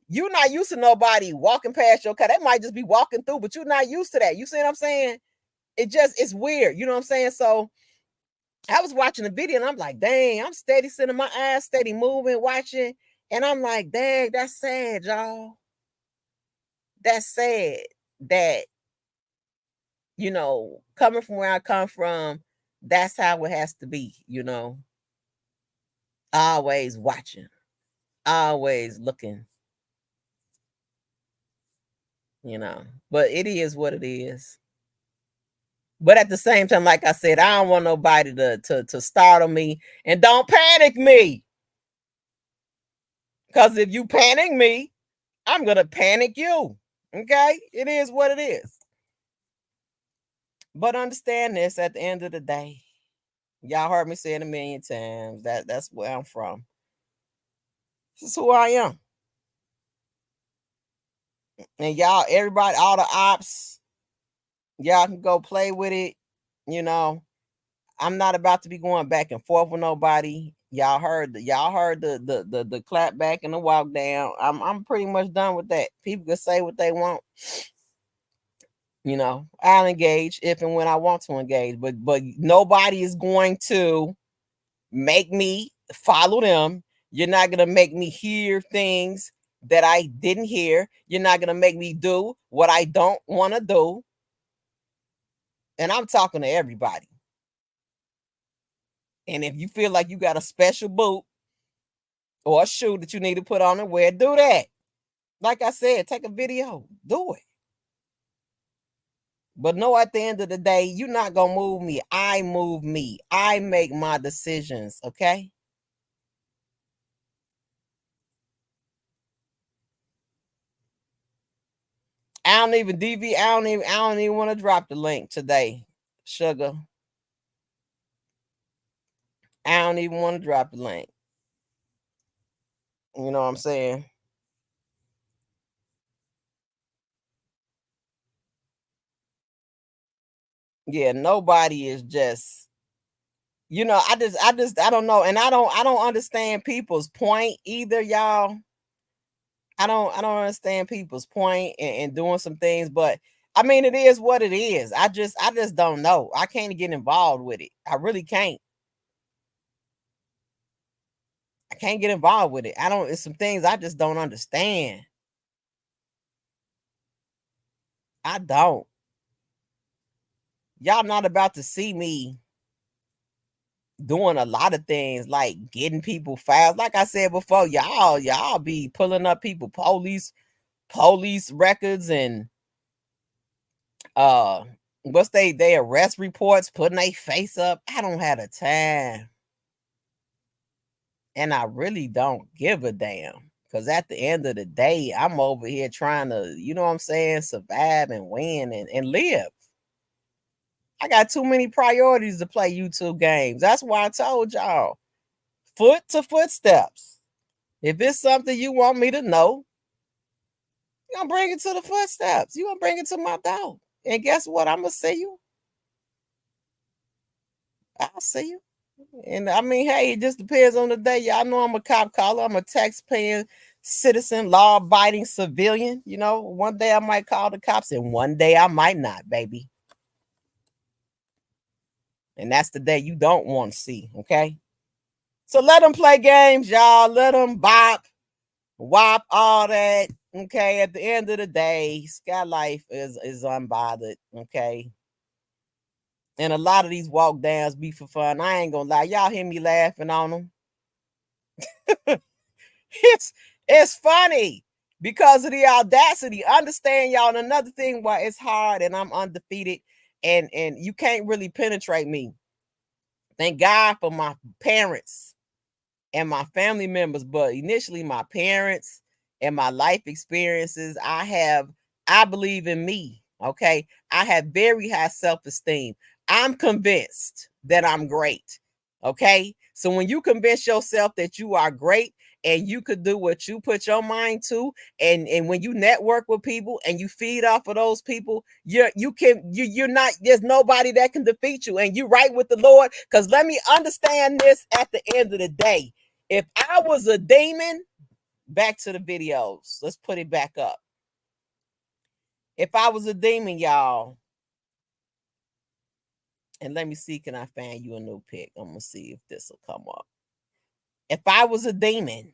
You're not used to nobody walking past your car. They might just be walking through, but you're not used to that. You see what I'm saying? It's weird. You know what I'm saying? So I was watching the video and I'm like, dang, I'm steady sitting my eyes, steady moving, watching. And I'm like, dang, that's sad, y'all. That's sad that, coming from where I come from, that's how it has to be. Always watching, always looking. But it is what it is. But at the same time, like I said, I don't want nobody to startle me, and don't panic me. Because if you panic me, I'm gonna panic you. Okay? It is what it is. But understand this, at the end of the day, y'all heard me say it a million times. That's where I'm from. This is who I am. And y'all, everybody, all the ops, y'all can go play with it. You know, I'm not about to be going back and forth with nobody. Y'all heard the clap back and the walk down. I'm pretty much done with that. People can say what they want. You know, I'll engage if and when I want to engage, but nobody is going to make me follow them. You're not gonna make me hear things that I didn't hear. You're not gonna make me do what I don't want to do. And I'm talking to everybody. And if you feel like you got a special boot or a shoe that you need to put on and wear, do that. Like I said, take a video, do it. But no, at the end of the day, you're not gonna move me. I move me. I make my decisions. Okay. I don't even DV. I don't even want to drop the link today, sugar. I don't even want to drop the link. You know what I'm saying? Yeah, nobody is just, I don't know. And I don't understand people's point either, y'all. I don't understand people's point and doing some things, but I mean it is what it is. I just don't know. I can't get involved with it. I really can't. I can't get involved with it. I don't It's some things I just don't understand. I don't. Y'all not about to see me doing a lot of things like getting people files. Like I said before, y'all be pulling up people police records and uh what's they arrest reports, putting their face up. I don't have the time. And I really don't give a damn. Cause at the end of the day, I'm over here trying to, you know what I'm saying, survive and win and live. I got too many priorities to play YouTube games. That's why I told y'all, foot to footsteps. If it's something you want me to know, you're gonna bring it to the footsteps. You're gonna bring it to my door. And guess what? I'm gonna see you. I'll see you. And I mean, hey, it just depends on the day. Y'all know I'm a cop caller. I'm a tax-paying citizen, law-abiding civilian. You know, one day I might call the cops, and one day I might not, baby. And that's the day you don't want to see. Okay. So let them play games, y'all. Let them bop, wop, all that. Okay. At the end of the day, Skyye Lyfe is unbothered. Okay. And a lot of these walk downs be for fun. I ain't gonna lie. Y'all hear me laughing on them. It's funny because of the audacity. Understand, y'all. And another thing why it's hard and I'm undefeated and you can't really penetrate me. Thank God for my parents and my family members, but initially my parents and my life experiences. I believe in me. Okay. I have very high self-esteem. I'm convinced that I'm great. Okay. So when you convince yourself that you are great and you could do what you put your mind to, and when you network with people and you feed off of those people, you're not, there's nobody that can defeat you, and you right with the Lord. Because let me understand this, at the end of the day, if I was a demon, back to the videos. Let's put it back up. If I was a demon, y'all, and let me see, can I find you a new pic? I'm gonna see if this will come up. If I was a demon,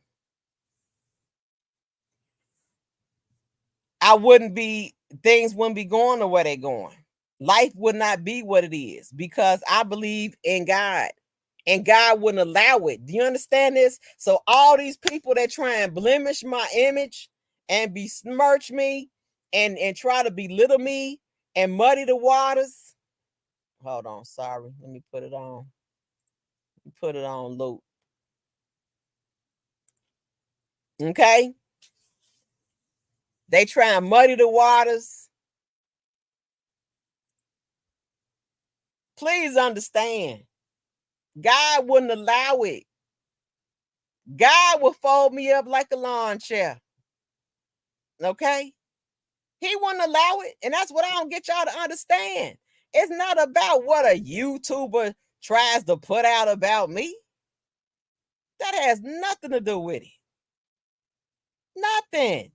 I wouldn't be, things wouldn't be going the way they're going. Life would not be what it is because I believe in God. And God wouldn't allow it. Do you understand this? So all these people that try and blemish my image and besmirch me and try to belittle me and muddy the waters, Hold on, sorry. Let me put it on. Put it on loop. Okay? They try and muddy the waters. Please understand. God wouldn't allow it. God will fold me up like a lawn chair. Okay? He wouldn't allow it. And that's what I don't get y'all to understand. It's not about what a YouTuber tries to put out about me. That has nothing to do with it. Nothing.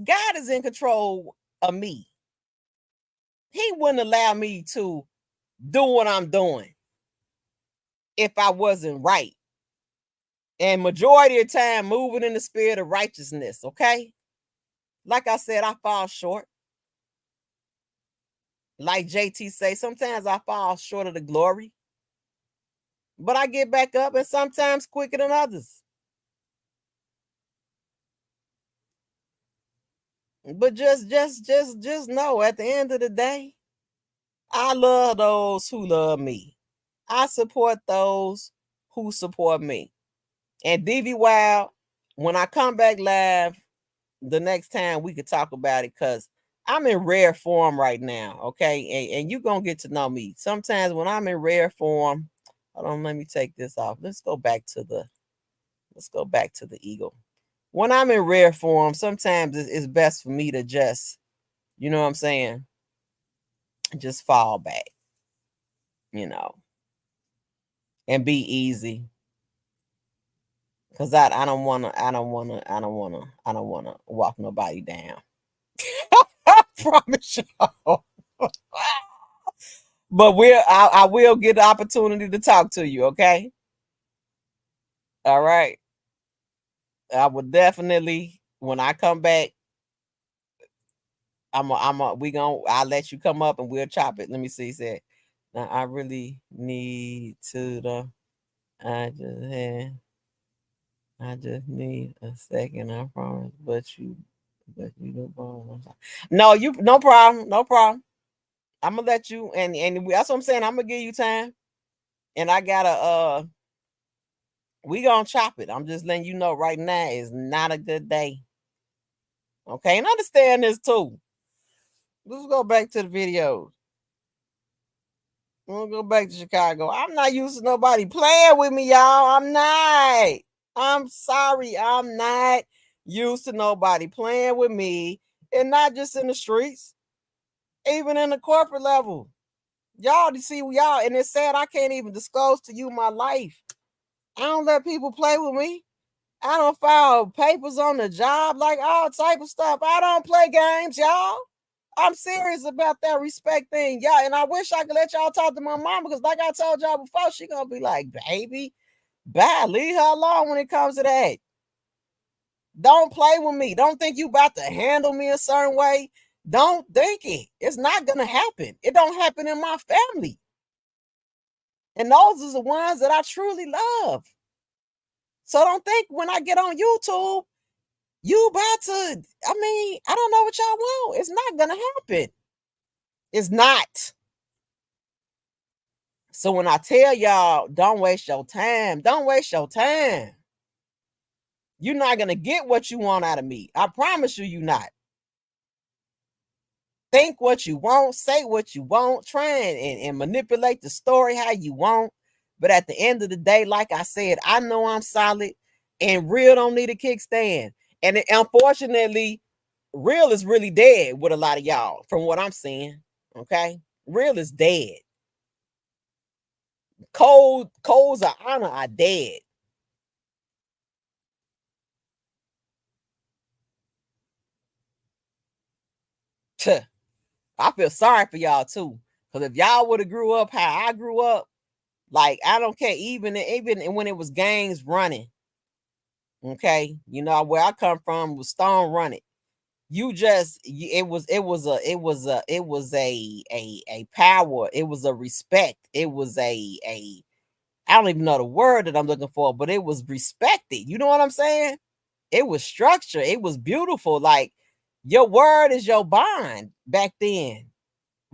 God is in control of me. He wouldn't allow me to do what I'm doing if I wasn't right. And majority of the time moving in the spirit of righteousness, okay? Like I said, I fall short. Like JT say, sometimes I fall short of the glory. But I get back up and sometimes quicker than others. But just know at the end of the day, I love those who love me. I support those who support me. And DV Wild, when I come back live the next time, we could talk about it because I'm in rare form right now, okay? And you're going to get to know me. Sometimes when I'm in rare form, hold on, let me take this off. Let's go back to the eagle. When I'm in rare form, sometimes it's best for me to just, you know what I'm saying, just fall back, you know, and be easy. Cause I don't wanna walk nobody down. I promise y'all. But I will get the opportunity to talk to you, okay? All right. I will definitely when I come back, I'll let you come up and we'll chop it. Let me see. He said, now I really need to the I just need a second, I promise. But you don't. No, you no problem, no problem. I'm gonna let you and that's what I'm saying. I'm gonna give you time, and I gotta we gonna chop it. I'm just letting you know right now is not a good day. Okay, and understand this too. Let's go back to the videos. We'll go back to Chicago. I'm not used to nobody playing with me, y'all. I'm not. I'm sorry. I'm not used to nobody playing with me, and not just in the streets, even in the corporate level. Y'all to see y'all, and it's sad I can't even disclose to you my life. I don't let people play with me. I don't file papers on the job, like all type of stuff. I don't play games, y'all. I'm serious about that respect thing, y'all. And I wish I could let y'all talk to my mom because, like I told y'all before, she gonna be like, "Baby, bye, leave her alone when it comes to that. Don't play with me. Don't think you about to handle me a certain way. Don't think it. It's not gonna happen. It don't happen in my family. And those are the ones that I truly love. So don't think when I get on YouTube, you about to, I don't know what y'all want. It's not gonna happen. It's not. So when I tell y'all, don't waste your time, don't waste your time. You're not gonna get what you want out of me. I promise you, you're not. Think what you want, say what you want, try and manipulate the story how you want. But at the end of the day, like I said, I know I'm solid, and real don't need a kickstand. And unfortunately, real is really dead with a lot of y'all, from what I'm seeing. Okay, real is dead. Codes of honor are dead. I feel sorry for y'all too, because if y'all would have grew up how I grew up, like I don't care, even when it was gangs running. Okay, you know where I come from was Stone running. It was a power. It was a respect. It was a I don't even know the word that I'm looking for, but it was respected. You know what I'm saying? It was structure. It was beautiful. Like your word is your bond back then.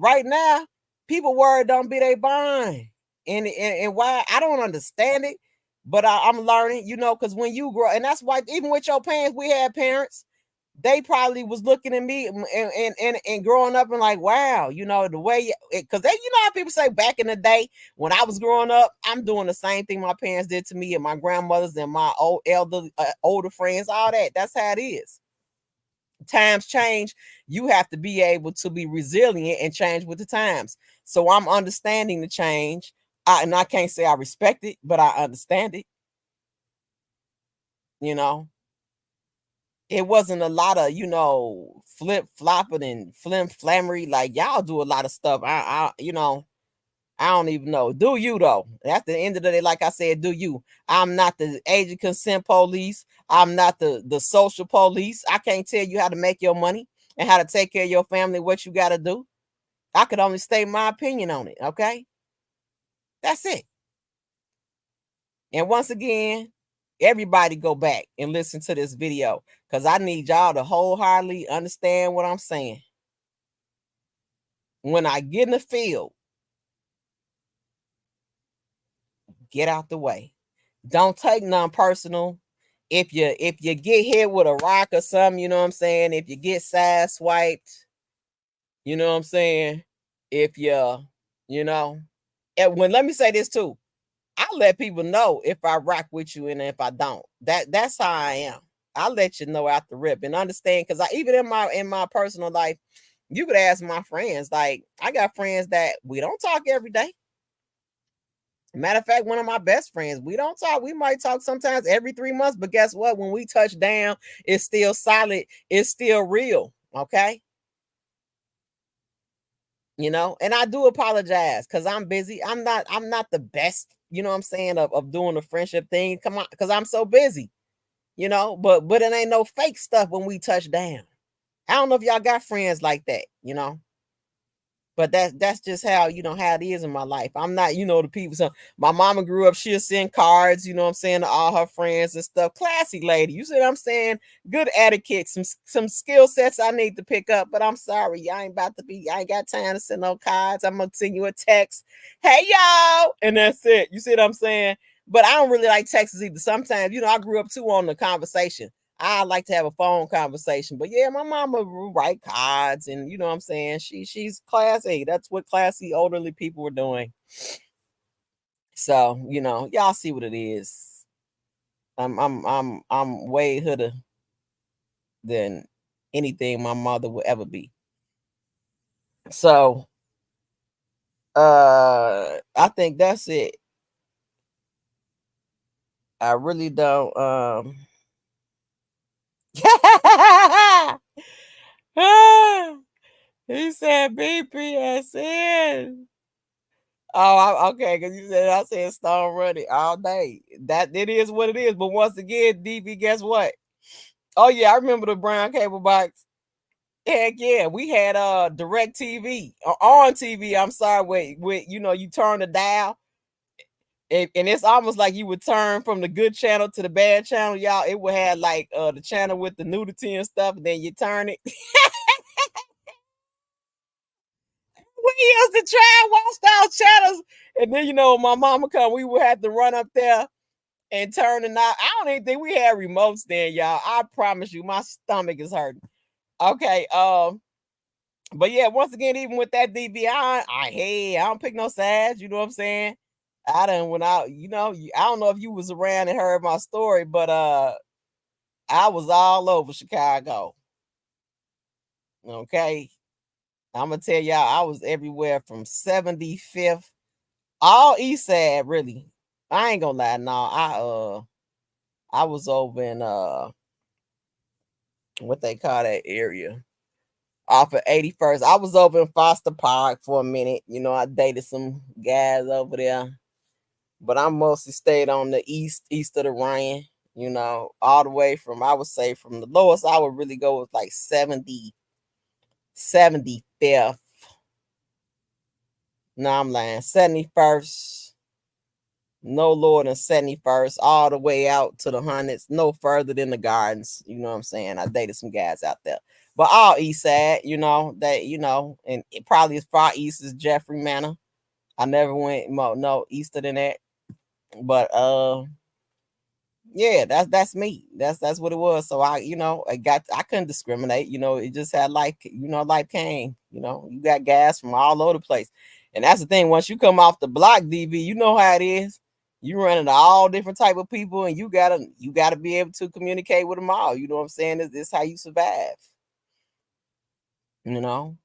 right now, people worried don't be they bond. And why I don't understand it, but I'm learning, because when you grow, and that's why even with your parents, we had parents, they probably was looking at me and growing up and like, wow, the way, because they, how people say back in the day when I was growing up, I'm doing the same thing my parents did to me and my grandmothers and my older friends, all that. That's how it is. Times change. You have to be able to be resilient and change with the times. So I'm understanding the change. And I can't say I respect it, but I understand it. It wasn't a lot of, flip flopping and flim flammery. Like y'all do a lot of stuff. I don't even know. Do you though? At the end of the day, like I said, do you? I'm not the age of consent police. I'm not the social police. I can't tell you how to make your money and how to take care of your family, what you got to do. I could only state my opinion on it. Okay. That's it. And once again, everybody go back and listen to this video because I need y'all to wholeheartedly understand what I'm saying. When I get in the field, get out the way. Don't take none personal. If you get hit with a rock or something, you know what I'm saying? If you get side swiped, you know what I'm saying? If you know, and when let me say this too. I let people know if I rock with you and if I don't. That's how I am. I let you know out the rip and understand because I even in my personal life, you could ask my friends. Like I got friends that we don't talk every day. Matter of fact, one of my best friends, we don't talk. We might talk sometimes every 3 months, but guess what? When we touch down, it's still solid. It's still real. Okay. And I do apologize because I'm busy. I'm not the best, you know what I'm saying, of doing the friendship thing. Come on, because I'm so busy, but it ain't no fake stuff when we touch down. I don't know if y'all got friends like that. But that's just how how it is in my life. I'm not, the people. So my mama grew up, she'll send cards, you know what I'm saying, to all her friends and stuff. Classy lady. You see what I'm saying? Good etiquette, some skill sets I need to pick up. But I'm sorry, I ain't got time to send no cards. I'm gonna send you a text. Hey y'all, and that's it. You see what I'm saying? But I don't really like texts either. Sometimes, I grew up too on the conversation. I like to have a phone conversation. But yeah, my mama write cards and you know what I'm saying? She's classy. That's what classy elderly people were doing. So, y'all see what it is. I'm way hooder than anything my mother would ever be. So I think that's it. I really don't he said BPSN. Oh, okay, because you said I said Stone Running all day. That it is what it is. But once again, DB, guess what? Oh yeah, I remember the brown cable box. Heck yeah, we had direct TV on TV. I'm sorry, with you turn the dial, and it's almost like you would turn from the good channel to the bad channel, y'all. It would have like the channel with the nudity and stuff, and then you turn it. We used to try and watch those channels, and then my mama come, we would have to run up there and turn the knob. I don't even think we had remotes then, y'all. I promise you, my stomach is hurting. Okay, but yeah, once again, even with that DVI, I don't pick no sides. You know what I'm saying? I done went out. I don't know if you was around and heard my story, but I was all over Chicago. Okay, I'm gonna tell y'all, I was everywhere from 75th, all East Side, really. I ain't gonna lie, no, I was over in what they call that area off of 81st. I was over in Foster Park for a minute. I dated some guys over there, but I mostly stayed on the east of the Ryan. All the way from, I would say, from the lowest I would really go with like 75th. No, I'm lying. 71st. No lower than 71st, all the way out to the hundreds, no further than the gardens. You know what I'm saying? I dated some guys out there. but all East Side, that and it probably as far east as Jeffrey Manor. I never went no easter than that, but yeah, that's me. That's what it was. So I couldn't discriminate. It just had life came. You got gas from all over the place, and that's the thing. Once you come off the block, DV, you know how it is. You run into all different type of people, and you gotta be able to communicate with them all. You know what I'm saying? This how you survive. You know.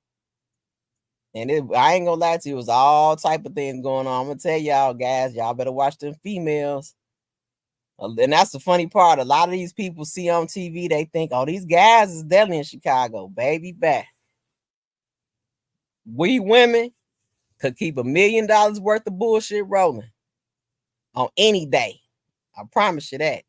And I ain't gonna lie to you, it was all type of things going on. I'm gonna tell y'all, guys, y'all better watch them females. And that's the funny part. A lot of these people see on TV, they think, oh, these guys is deadly in Chicago. Baby, back. We women could keep $1 million worth of bullshit rolling on any day. I promise you that.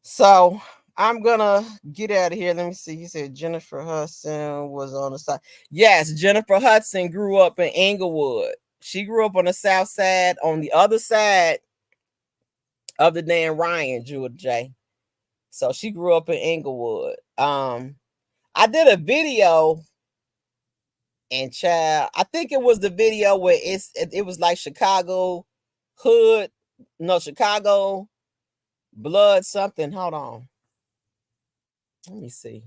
So I'm gonna get out of here. Let me see. You said Jennifer Hudson was on the side. Yes, Jennifer Hudson grew up in Inglewood. She grew up on the south side, on the other side of the Dan Ryan, Jewel J. So she grew up in Inglewood. I did a video, and child, I think it was the video where it was like Chicago hood, no, Chicago blood something. Hold on. Let me see.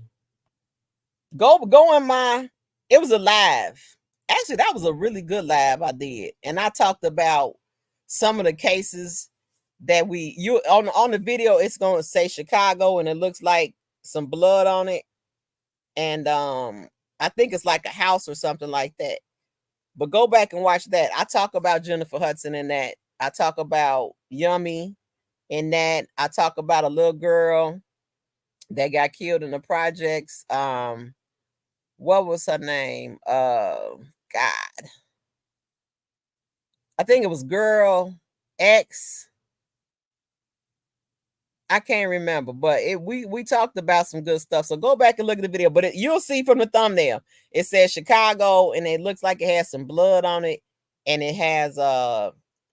Go in my, it was a live. Actually, that was a really good live I did. And I talked about some of the cases that you on the video, it's gonna say Chicago and it looks like some blood on it. And I think it's like a house or something like that. But go back and watch that. I talk about Jennifer Hudson in that. I talk about Yummy in that. I talk about a little girl that got killed in the projects. What was her name? God. I think it was Girl X. I can't remember, but we talked about some good stuff. So go back and look at the video. But you'll see from the thumbnail, it says Chicago, and it looks like it has some blood on it, and it has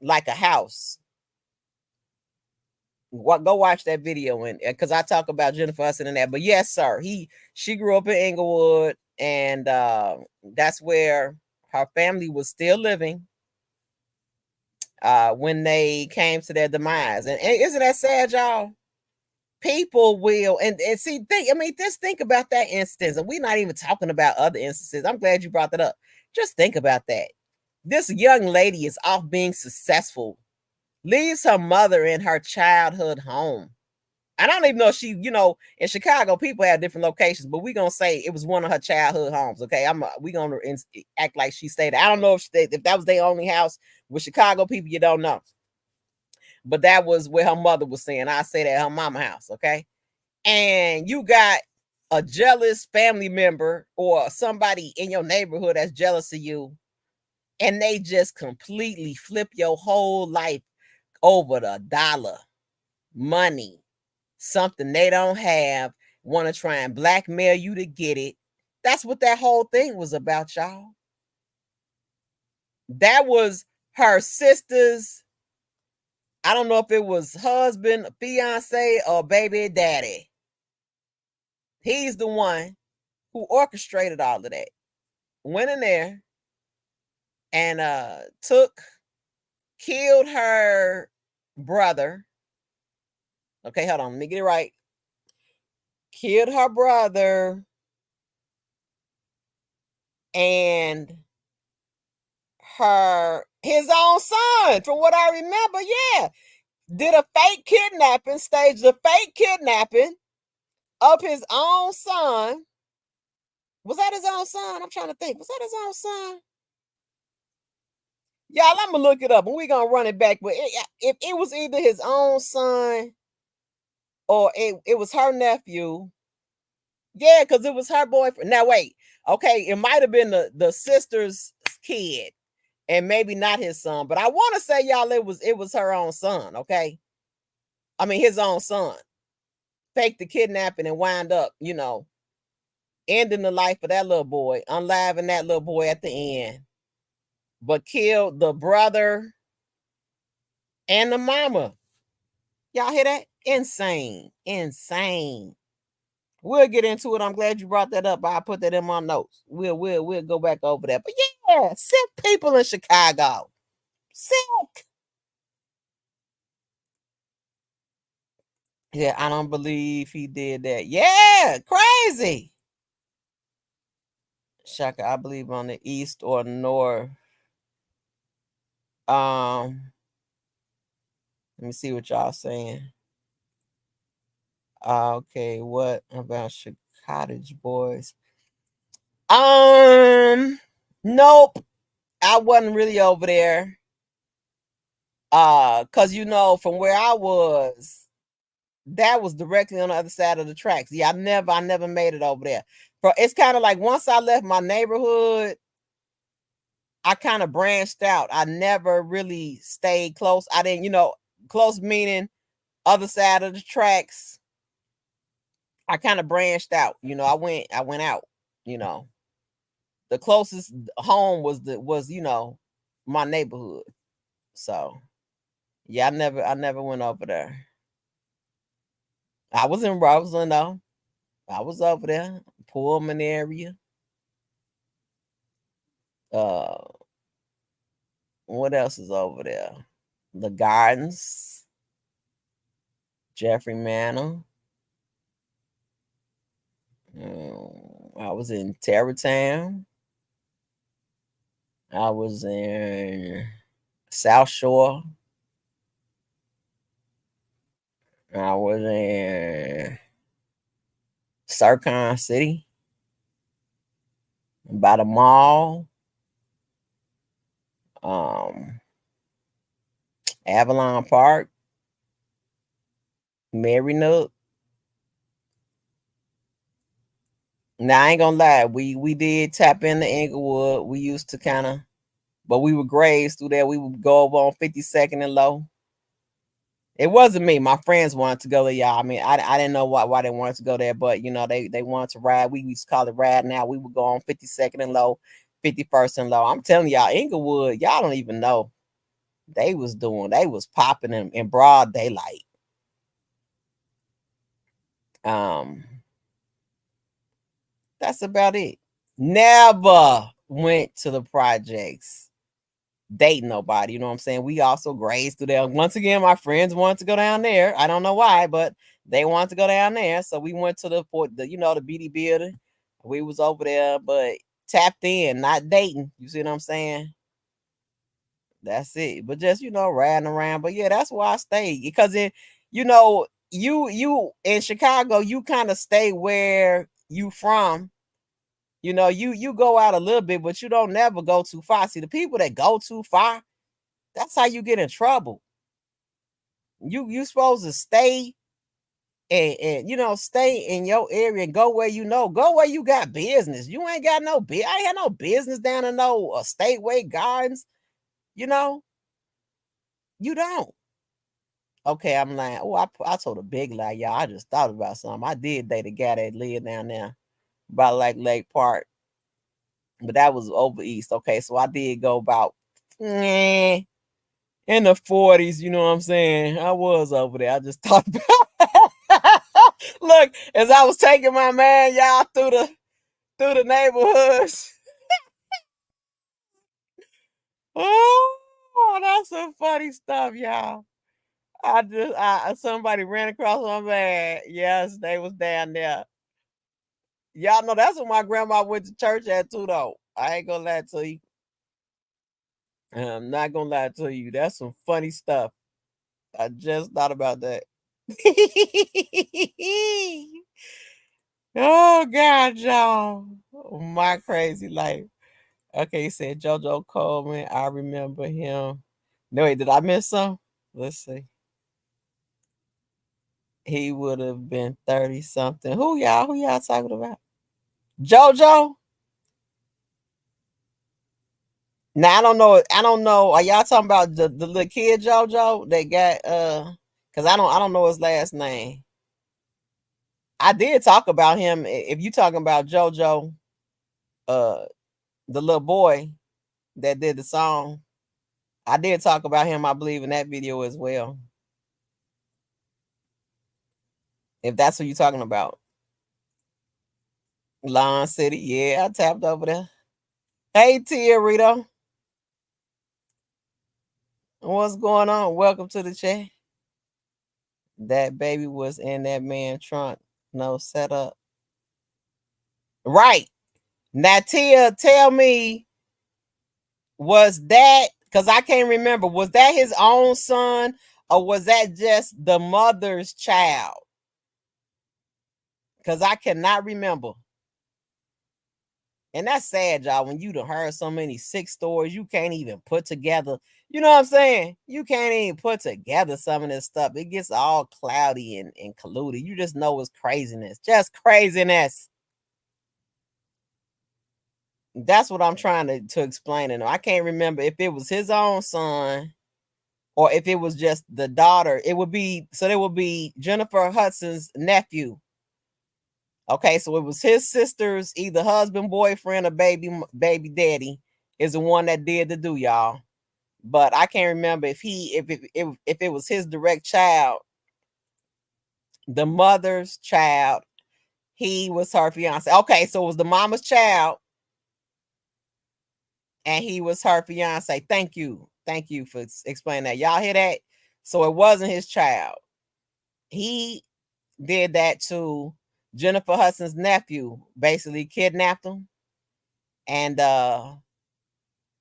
like a house. Go watch that video, and because I talk about Jennifer Hudson and that. But yes, sir, she grew up in Inglewood, and that's where her family was still living when they came to their demise. And isn't that sad, y'all? People will and see just think about that instance, and we're not even talking about other instances. I'm glad you brought that up. Just think about that. This young lady is off being successful, leaves her mother in her childhood home. I don't even know if she, in Chicago, people have different locations, but we're gonna say it was one of her childhood homes. Okay, we gonna act like she stayed there. I don't know if that was their only house. With Chicago people, you don't know, but that was where her mother was saying. I say that her mama house. Okay, and you got a jealous family member or somebody in your neighborhood that's jealous of you, and they just completely flip your whole life over the dollar, money, something they don't have, want to try and blackmail you to get it. That's what that whole thing was about, y'all. That was her sister's, I don't know if it was husband, fiance, or baby daddy. He's the one who orchestrated all of that. Went in there and killed her brother. Okay, hold on, let me get it right. Killed her brother and his own son, from what I remember. Yeah, did a fake kidnapping, staged a fake kidnapping of his own son. Was that his own son? I'm trying to think. Was that his own son? Y'all, I'm gonna look it up and we're gonna run it back. But if it was either his own son or it was her nephew. Yeah, because it was her boyfriend. Now wait, okay, it might have been the sister's kid and maybe not his son, but I want to say, y'all, it was her own son. Okay, I mean his own son faked the kidnapping and wind up, ending the life of that little boy, unliving that little boy at the end, but killed the brother and the mama. Y'all hear that? Insane. We'll get into it. I'm glad you brought that up. I'll put that in my notes. We'll go back over that. But yeah, sick people in Chicago. Sick. Yeah, I don't believe he did that. Yeah, crazy. Shaka, I believe on the east or north. Let me see what y'all saying. Okay, what about Cottage Boys? Nope. I wasn't really over there. Cause from where I was, that was directly on the other side of the tracks. Yeah, I never made it over there. But it's kind of like once I left my neighborhood, I kind of branched out. I never really stayed close. I didn't, close meaning other side of the tracks. I kind of branched out. I went out, you know. The closest home was my neighborhood. So yeah, I never went over there. I was in Roseland though. I was over there, Pullman area. Uh, what else is over there? The Gardens, Jeffrey Manor. I was in Terrytown. I was in South Shore. I was in Sircon City, by the mall. Um, Avalon Park, Mary Nook. Now I ain't gonna lie, we did tap into Inglewood. We used to kind of, but we would graze through there. We would go over on 52nd and Low. It wasn't me. My friends wanted to go there, y'all. I mean, I didn't know why they wanted to go there, but they wanted to ride. We used to call it ride. Now we would go on 52nd and Low, 51st and Low. I'm telling y'all, Inglewood, y'all don't even know. They was popping in broad daylight. Um, that's about it. Never went to the projects dating nobody. You know what I'm saying? We also grazed through there. Once again, my friends wanted to go down there. I don't know why, but they wanted to go down there. So we went to the BD building. We was over there, but tapped in, not dating. You see what I'm saying? That's it. But just riding around. But yeah, that's why I stayed. Because you in Chicago, you kind of stay where you from. You go out a little bit, but you don't never go too far. See, the people that go too far, that's how you get in trouble. You supposed to stay and stay in your area and go where go where you got business. You ain't got no I ain't had no business down in no Stateway Gardens. You know, you don't. Okay, I'm lying. Oh, I told a big lie, y'all. I just thought about something. I did date a guy that lived down there by like Lake Park, but that was over east. Okay, so I did go about in the 40s. You know what I'm saying? I was over there. I just thought about. Look, as I was taking my man, y'all through the neighborhoods. Oh, that's some funny stuff, y'all. Somebody ran across my man. Yes, they was down there. Y'all know that's what my grandma went to church at too, though. I ain't gonna lie to you. I'm not gonna lie to you. That's some funny stuff. I just thought about that. Oh God, y'all. My crazy life. Okay, he said Jojo Coleman. I remember him. No, wait, did I miss some? Let's see. He would have been 30 something. Who y'all talking about? Jojo? Now I don't know. I don't know. Are y'all talking about the little kid Jojo that got because I don't know his last name. I did talk about him. If you talking about Jojo, uh the little boy that did the song, I did talk about him, I believe, in that video as well. If that's what you're talking about. Lawn City. Yeah, I tapped over there. Hey, Tia Rito. What's going on? Welcome to the chat. That baby was in that man trunk. No setup. Right. Now, Tia, tell me, was that, because I can't remember, was that his own son or was that just the mother's child? Because I cannot remember. And that's sad, y'all. When you done heard so many sick stories, you can't even put together, you know what I'm saying? You can't even put together some of this stuff. It gets all cloudy and colluded. You just know it's craziness. Just craziness. That's what I'm trying to explain. And I can't remember if it was his own son or if it was just the daughter. It would be, so there would be Jennifer Hudson's nephew. Okay, so it was his sister's either husband, boyfriend, or baby daddy is the one that did the do, y'all. But I can't remember if it was his direct child, the mother's child. He was her fiance. Okay, so it was the mama's child, and he was her fiance. Thank you for explaining that. Y'all hear that? So it wasn't his child. He did that to Jennifer Hudson's nephew, basically kidnapped him, and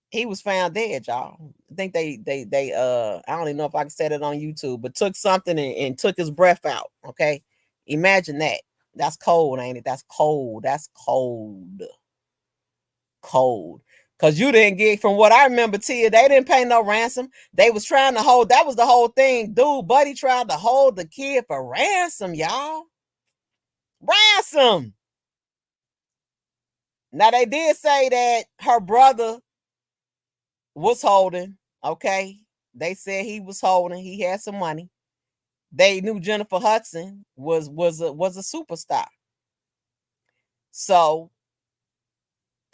he was found dead, y'all. I think they I don't even know if I can say that on YouTube, but took something and took his breath out. Okay. Imagine that. That's cold, ain't it? That's cold. That's cold. Cold. Cause you didn't get, from what I remember, Tia, they didn't pay no ransom. They was trying to hold, that was the whole thing. Dude, Buddy tried to hold the kid for ransom, y'all. Ransom. Now they did say that her brother was holding. Okay. They said he was holding. He had some money. They knew Jennifer Hudson was a superstar. So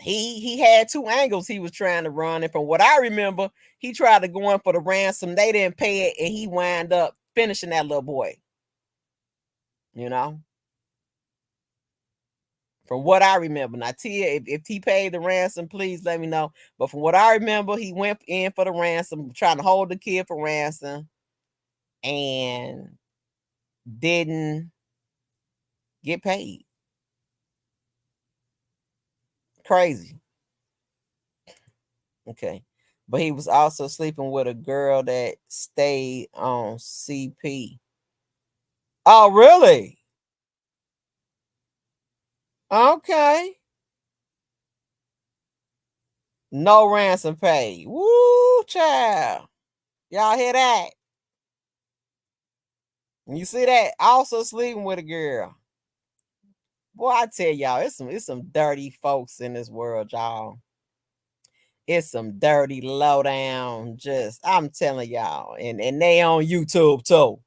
he had two angles he was trying to run. And from what I remember, he tried to go in for the ransom. They didn't pay it, and he wound up finishing that little boy. You know? From what I remember. Now, Tia, if he paid the ransom, please let me know. But from what I remember, he went in for the ransom, trying to hold the kid for ransom, and didn't get paid. Crazy. Okay. But he was also sleeping with a girl that stayed on CP. Oh, really? Okay. No ransom paid. Woo, child. Y'all hear that? You see that? Also sleeping with a girl. Boy, I tell y'all, it's some dirty folks in this world, y'all. It's some dirty lowdown. Just, I'm telling y'all, and they on YouTube too.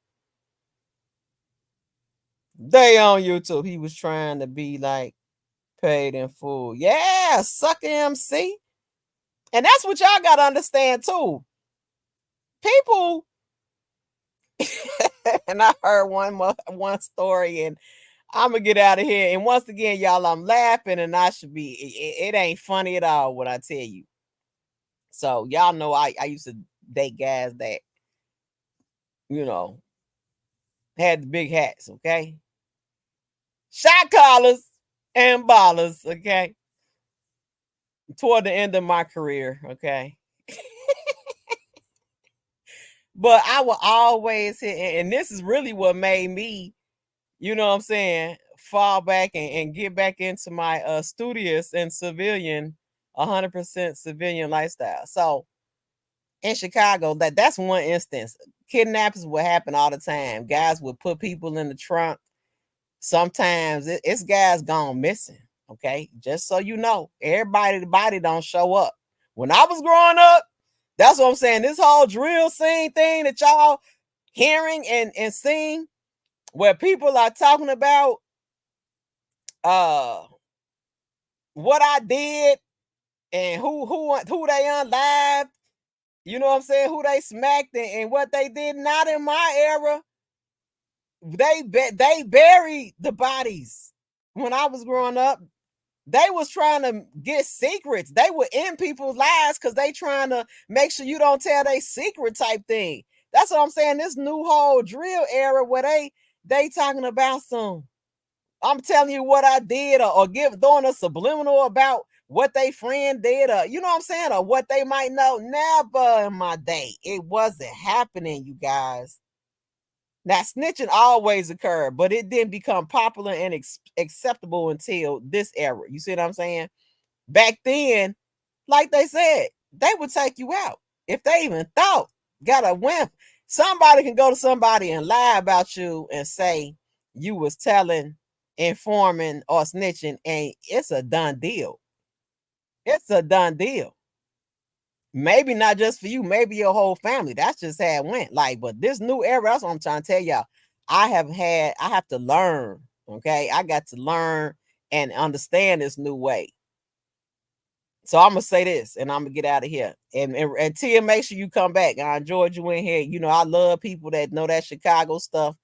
They on YouTube. He was trying to be like paid in full. Yeah, sucker MC. And that's what y'all gotta understand too. People, and I heard one story, and I'm gonna get out of here. And once again, y'all, I'm laughing, and I should be. It ain't funny at all what I tell you. So y'all know I used to date guys that, you know, had the big hats. Okay, shot callers and ballers. Okay, toward the end of my career. Okay. But I will always hit, and this is really what made me, you know what I'm saying, fall back and get back into my studious and civilian, 100% civilian lifestyle. So in Chicago, that's one instance. Kidnappings would happen all the time. Guys would put people in the trunk. Sometimes it's guys gone missing. Okay, just so you know, everybody the body don't show up. When I was growing up, that's what I'm saying. This whole drill scene thing that y'all hearing and seeing, where people are talking about uh what I did and who they unlived, you know what I'm saying, who they smacked and what they did. Not in my era. They buried the bodies when I was growing up. They was trying to get secrets. They were in people's lives because they trying to make sure you don't tell they secret type thing. That's what I'm saying. This new whole drill era where they talking about some, I'm telling you what I did, or throwing a subliminal about what they friend did, or you know what I'm saying, or what they might know. Never in my day. It wasn't happening, you guys. Now, snitching always occurred, but it didn't become popular and acceptable until this era. You see what I'm saying? Back then, like they said, they would take you out if they even thought. Got a whiff. Somebody can go to somebody and lie about you and say you was telling, informing, or snitching, and it's a done deal. It's a done deal. Maybe not just for you, maybe your whole family. That's just how it went. Like, but this new era, that's what I'm trying to tell y'all. I have to learn. Okay. I got to learn and understand this new way. So I'm gonna say this and I'm gonna get out of here. And Tia, make sure you come back. I enjoyed you in here. You know, I love people that know that Chicago stuff,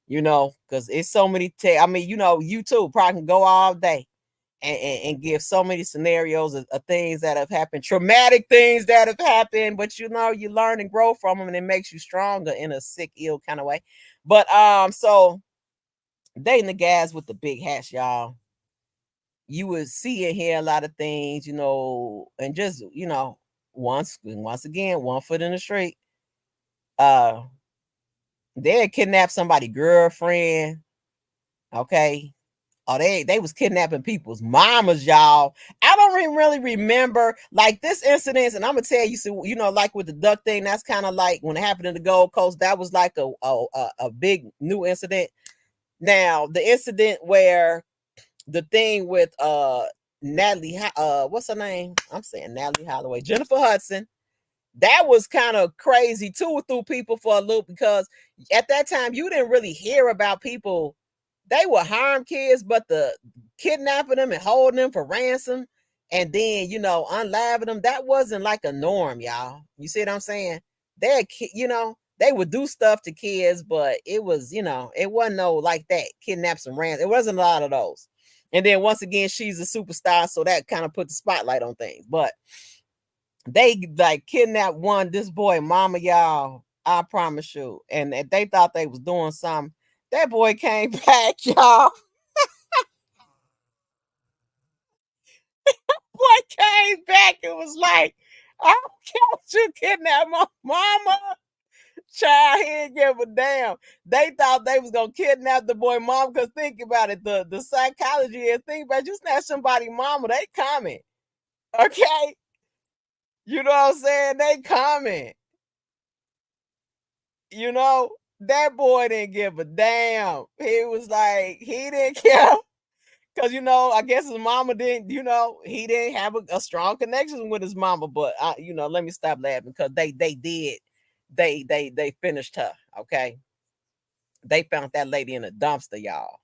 you know, because it's so many I mean, you know, you too probably can go all day and give so many scenarios of things that have happened, traumatic things that have happened, but you know, you learn and grow from them and it makes you stronger in a sick, ill kind of way. But so dating the guys with the big hats, y'all, you would see and hear a lot of things, you know, and just, you know, once again, one foot in the street. Uh they'd kidnap somebody girlfriend, okay, or they was kidnapping people's mamas, y'all. I don't really remember like this incident, and I'm gonna tell you, so you know, like with the duck thing, that's kind of like when it happened in the Gold Coast. That was like a big new incident. Now the incident where the thing with Natalie, what's her name? I'm saying Natalie Holloway, Jennifer Hudson. That was kind of crazy too, threw people for a loop because at that time you didn't really hear about people. They would harm kids, but the kidnapping them and holding them for ransom and then, you know, unliving them, that wasn't like a norm, y'all. You see what I'm saying? You know, they would do stuff to kids, but it was, you know, it wasn't no like that, kidnap some ransom. It wasn't a lot of those. And then once again, she's a superstar, so that kind of put the spotlight on things. But they like kidnapped this boy mama, y'all. I promise you. And they thought they was doing something. That boy came back, y'all. Boy came back and was like, I don't care you kidnap my mama. Child, he didn't give a damn. They thought they was gonna kidnap the boy mom, because think about it, the psychology is, think about it, you snatch somebody mama, they coming. Okay? You know what I'm saying? They coming. You know, that boy didn't give a damn. He was like, he didn't care. Cause you know, I guess his mama didn't, you know, he didn't have a strong connection with his mama. But you know, let me stop laughing because they did, they finished her. Okay. They found that lady in a dumpster, y'all.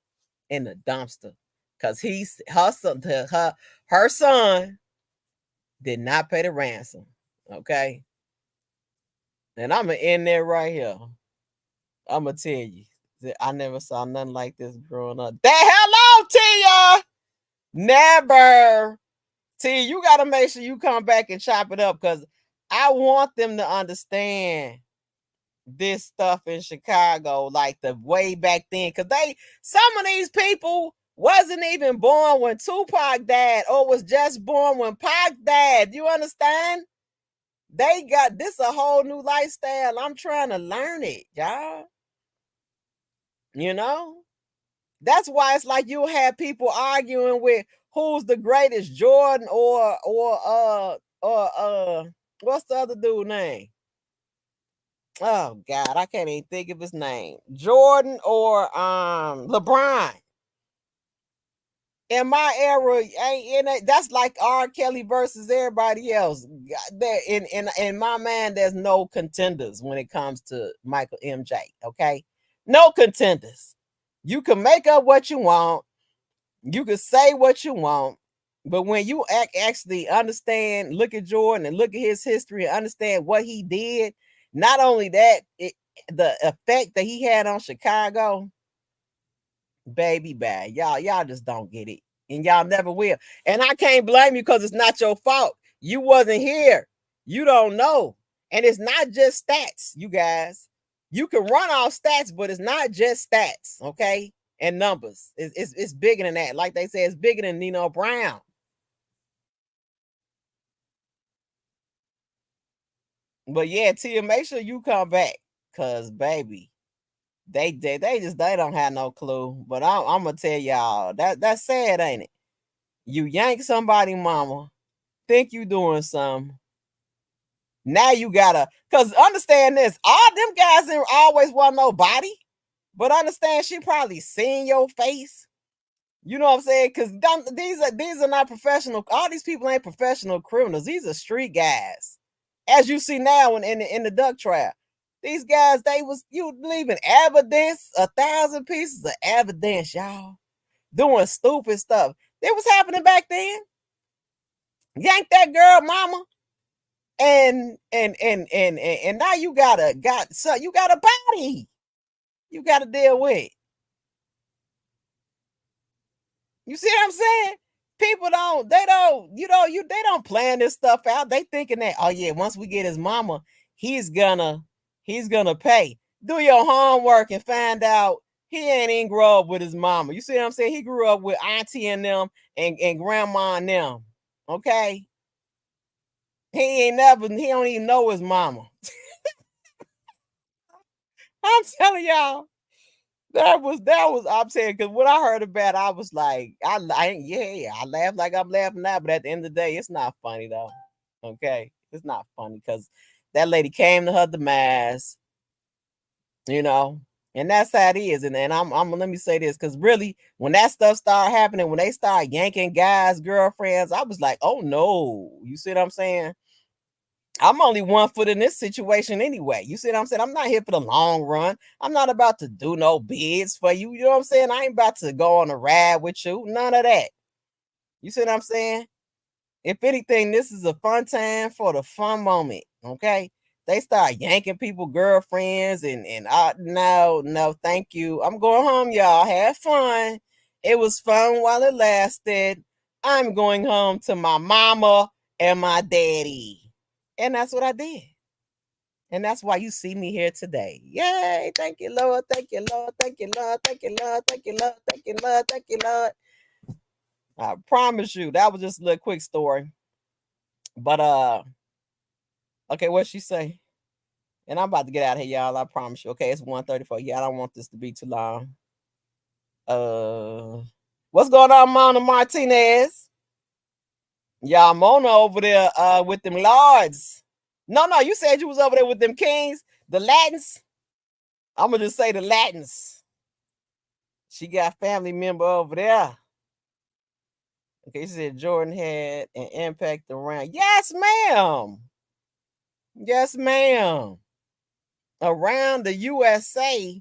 In the dumpster. Cause her son did not pay the ransom. Okay. And I'm gonna end there right here. I'm gonna tell you that I never saw nothing like this growing up. That hello, Tia. Never. Tia, you gotta make sure you come back and chop it up because I want them to understand this stuff in Chicago, like the way back then. Cause some of these people wasn't even born when Tupac died, or was just born when Pac died. You understand? They got this a whole new lifestyle. I'm trying to learn it, y'all. You know? That's why it's like you'll have people arguing with who's the greatest, Jordan or what's the other dude name? Oh God, I can't even think of his name. Jordan or LeBron. In my era, ain't in it, that's like R.Kelly versus everybody else. There in my mind, there's no contenders when it comes to Michael MJ. Okay, no contenders. You can make up what you want. You can say what you want, but when you actually understand, look at Jordan and look at his history and understand what he did, not only that, the effect that he had on Chicago, baby, bad. Y'all just don't get it. and y'all never will. And I can't blame you because it's not your fault. You wasn't here. You don't know. And it's not just stats, you guys. You can run off stats, but it's not just stats, okay? And numbers. It's bigger than that. Like they say, it's bigger than Nino Brown. But yeah, Tia, make sure you come back. Cause baby, they don't have no clue. But I'm gonna tell y'all that's sad, ain't it? You yank somebody mama, think you doing something. Now you gotta, cause understand this, all them guys didn't always want nobody, but understand she probably seen your face. You know what I'm saying? Cause these are not professional. All these people ain't professional criminals. These are street guys. As you see now in the duck trap. These guys, they was you leaving evidence, 1,000 pieces of evidence, y'all. Doing stupid stuff. That was happening back then. Yank that girl mama. And now you got a body you got to deal with. You see what I'm saying? People they don't plan this stuff out. They thinking that, oh yeah, once we get his mama, he's gonna pay. Do your homework and find out he ain't even grow up with his mama. You see what I'm saying? He grew up with auntie and them and grandma and them. Okay. He don't even know his mama. I'm telling y'all, that was I'm saying, because when I heard about it, I was like, I laugh like I'm laughing now, but at the end of the day, it's not funny though. Okay, it's not funny because that lady came to her demise, you know, and that's how it is. And I'm let me say this, because really, when that stuff started happening, when they started yanking guys' girlfriends, I was like, oh no, you see what I'm saying? I'm only 1 foot in this situation anyway. You see what I'm saying? I'm not here for the long run. I'm not about to do no bids for you. You know what I'm saying? I ain't about to go on a ride with you. None of that. You see what I'm saying? If anything, this is a fun time for the fun moment. Okay. They start yanking people, girlfriends, and no, thank you. I'm going home, y'all. Have fun. It was fun while it lasted. I'm going home to my mama and my daddy. And that's what I did. And that's why you see me here today. Yay. Thank you, Lord. Thank you, Lord. Thank you, Lord. Thank you, Lord. Thank you, Lord. Thank you, Lord. Thank you, Lord. I promise you, that was just a little quick story. But okay, what she say? And I'm about to get out of here, y'all. I promise you. Okay, it's 1:34. Yeah, I don't want this to be too long. What's going on, Mona Martinez? Y'all, Mona over there with them lords. No, you said you was over there with them kings, the Latins. I'm gonna just say the Latins. She got family member over there. Okay, she said Jordan had an impact around. Yes, ma'am. Yes, ma'am. Around the USA.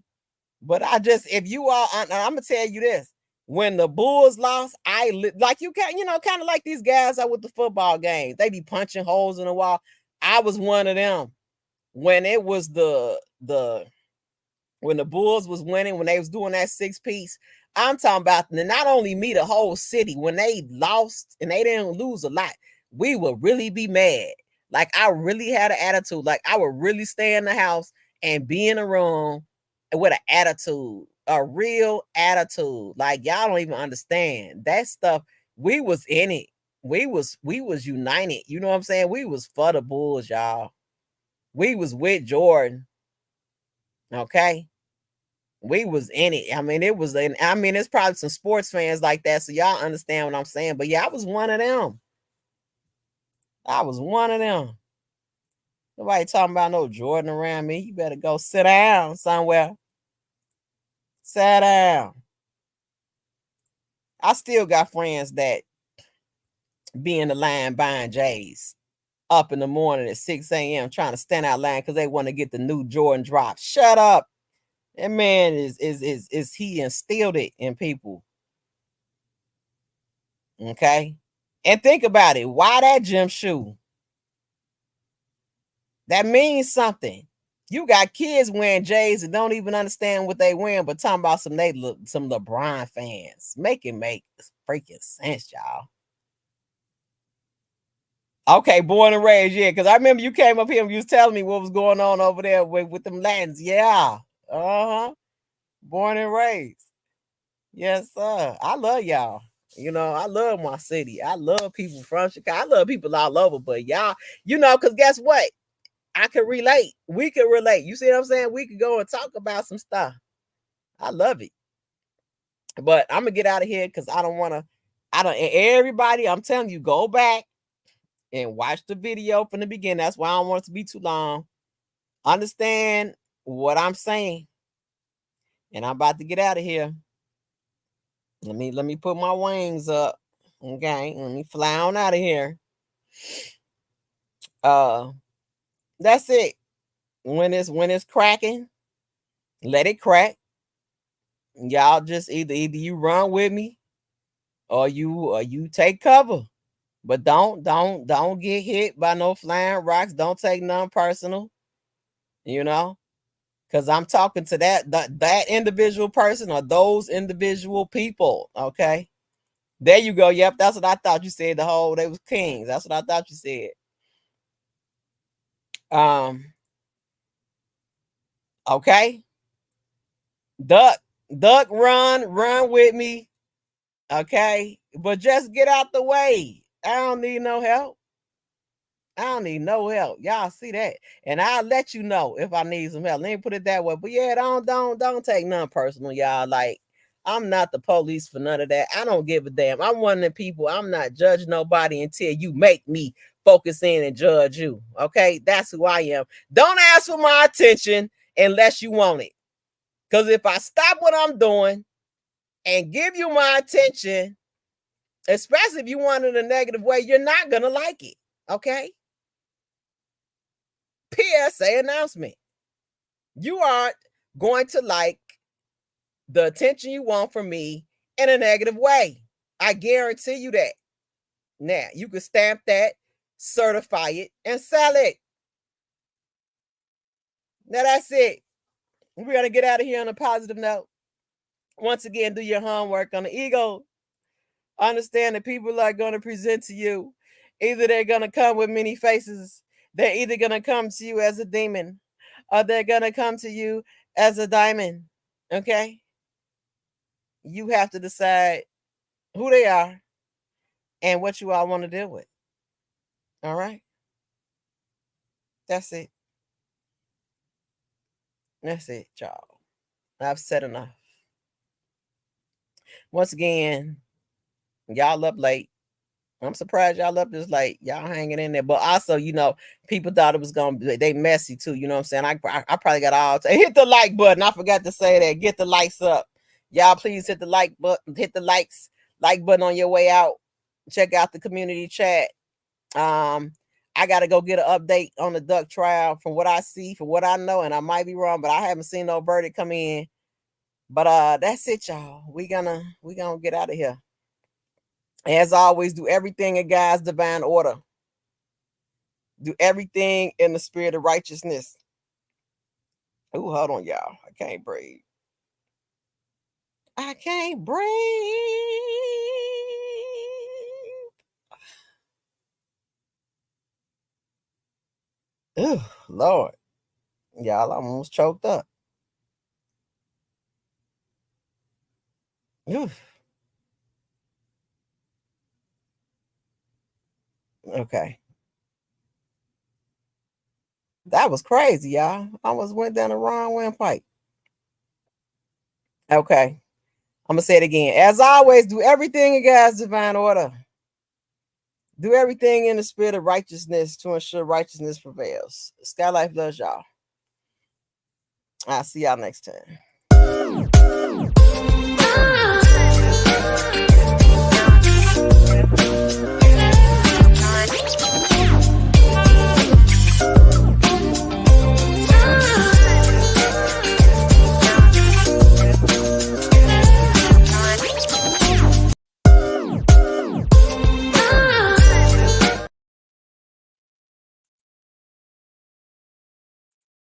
But if you are, I'm gonna tell you this: when the Bulls lost, like you can, kind of like these guys are with the football games. They be punching holes in the wall. I was one of them when it was the when the Bulls was winning, when they was doing that 6-piece. I'm talking about not only me, the whole city. When they lost and they didn't lose a lot, we would really be mad. Like I really had an attitude. Like I would really stay in the house and be in a room with an attitude, a real attitude. Like y'all don't even understand that stuff. We was in it. We was united. You know what I'm saying? We was for the Bulls, y'all. We was with Jordan. Okay. We was in it. I mean, it's probably some sports fans like that, so y'all understand what I'm saying. But yeah, I was one of them. I was one of them. Nobody talking about no Jordan around me. You better go sit down somewhere. Sit down. I still got friends that be in the line buying J's up in the morning at 6 a.m. trying to stand out line because they want to get the new Jordan drop. Shut up. That man is he instilled it in people. Okay. And think about it. Why that gym shoe? That means something. You got kids wearing J's and don't even understand what they wearing, but talking about some LeBron fans. Make freaking sense, y'all. Okay, born and raised, yeah. Because I remember you came up here and you was telling me what was going on over there with them Latins. Yeah. Uh-huh. Born and raised. Yes, sir. I love y'all. You know, I love my city. I love people from Chicago. I love people all over, but y'all, because guess what? I can relate. We can relate. You see what I'm saying? We could go and talk about some stuff. I love it. But I'm gonna get out of here because and everybody, I'm telling you, go back and watch the video from the beginning. That's why I don't want it to be too long. Understand what I'm saying. And I'm about to get out of here. Let me put my wings up. Okay. Let me fly on out of here. That's it. When it's cracking, let it crack. Y'all just either you run with me or you take cover. But don't get hit by no flying rocks. Don't take none personal, because I'm talking to that individual person or those individual people. Okay. There you go. Yep, that's what I thought you said. They was kings. That's what I thought you said. Okay. Duck, run with me. Okay. But just get out the way. I don't need no help. I don't need no help. Y'all see that. And I'll let you know if I need some help. Let me put it that way. But yeah, don't take none personal, y'all. Like, I'm not the police for none of that. I don't give a damn. I'm one of the people. I'm not judging nobody until you make me focus in and judge you. Okay? That's who I am. Don't ask for my attention unless you want it. Because if I stop what I'm doing and give you my attention, especially if you want it in a negative way, you're not going to like it. Okay? PSA announcement. You aren't going to like the attention you want from me in a negative way. I guarantee you that. Now, you can stamp that, certify it, and sell it. Now, that's it. We're going to get out of here on a positive note. Once again, do your homework on the ego. Understand that people are going to present to you. Either they're going to come with many faces. They're either going to come to you as a demon or they're going to come to you as a diamond. Okay? You have to decide who they are and what you all want to deal with. All right? That's it. That's it, y'all. I've said enough. Once again, y'all up late. I'm surprised y'all up this late. Y'all hanging in there. But also, people thought it was going to be, they messy too. You know what I'm saying? I probably got all to hit the like button. I forgot to say that. Get the likes up. Y'all please hit the like button. Hit the like button on your way out. Check out the community chat. I got to go get an update on the duck trial from what I see, from what I know, and I might be wrong, but I haven't seen no verdict come in. But that's it, y'all. We gonna get out of here. As always, do everything in God's divine order. Do everything in the spirit of righteousness. Ooh, hold on, y'all. I can't breathe. I can't breathe. Ooh, Lord. Y'all, I'm almost choked up. Ooh. Okay. That was crazy, y'all. I almost went down the wrong windpipe. Okay. I'm going to say it again. As always, do everything in God's divine order. Do everything in the spirit of righteousness to ensure righteousness prevails. Skyye Lyfe loves y'all. I'll see y'all next time.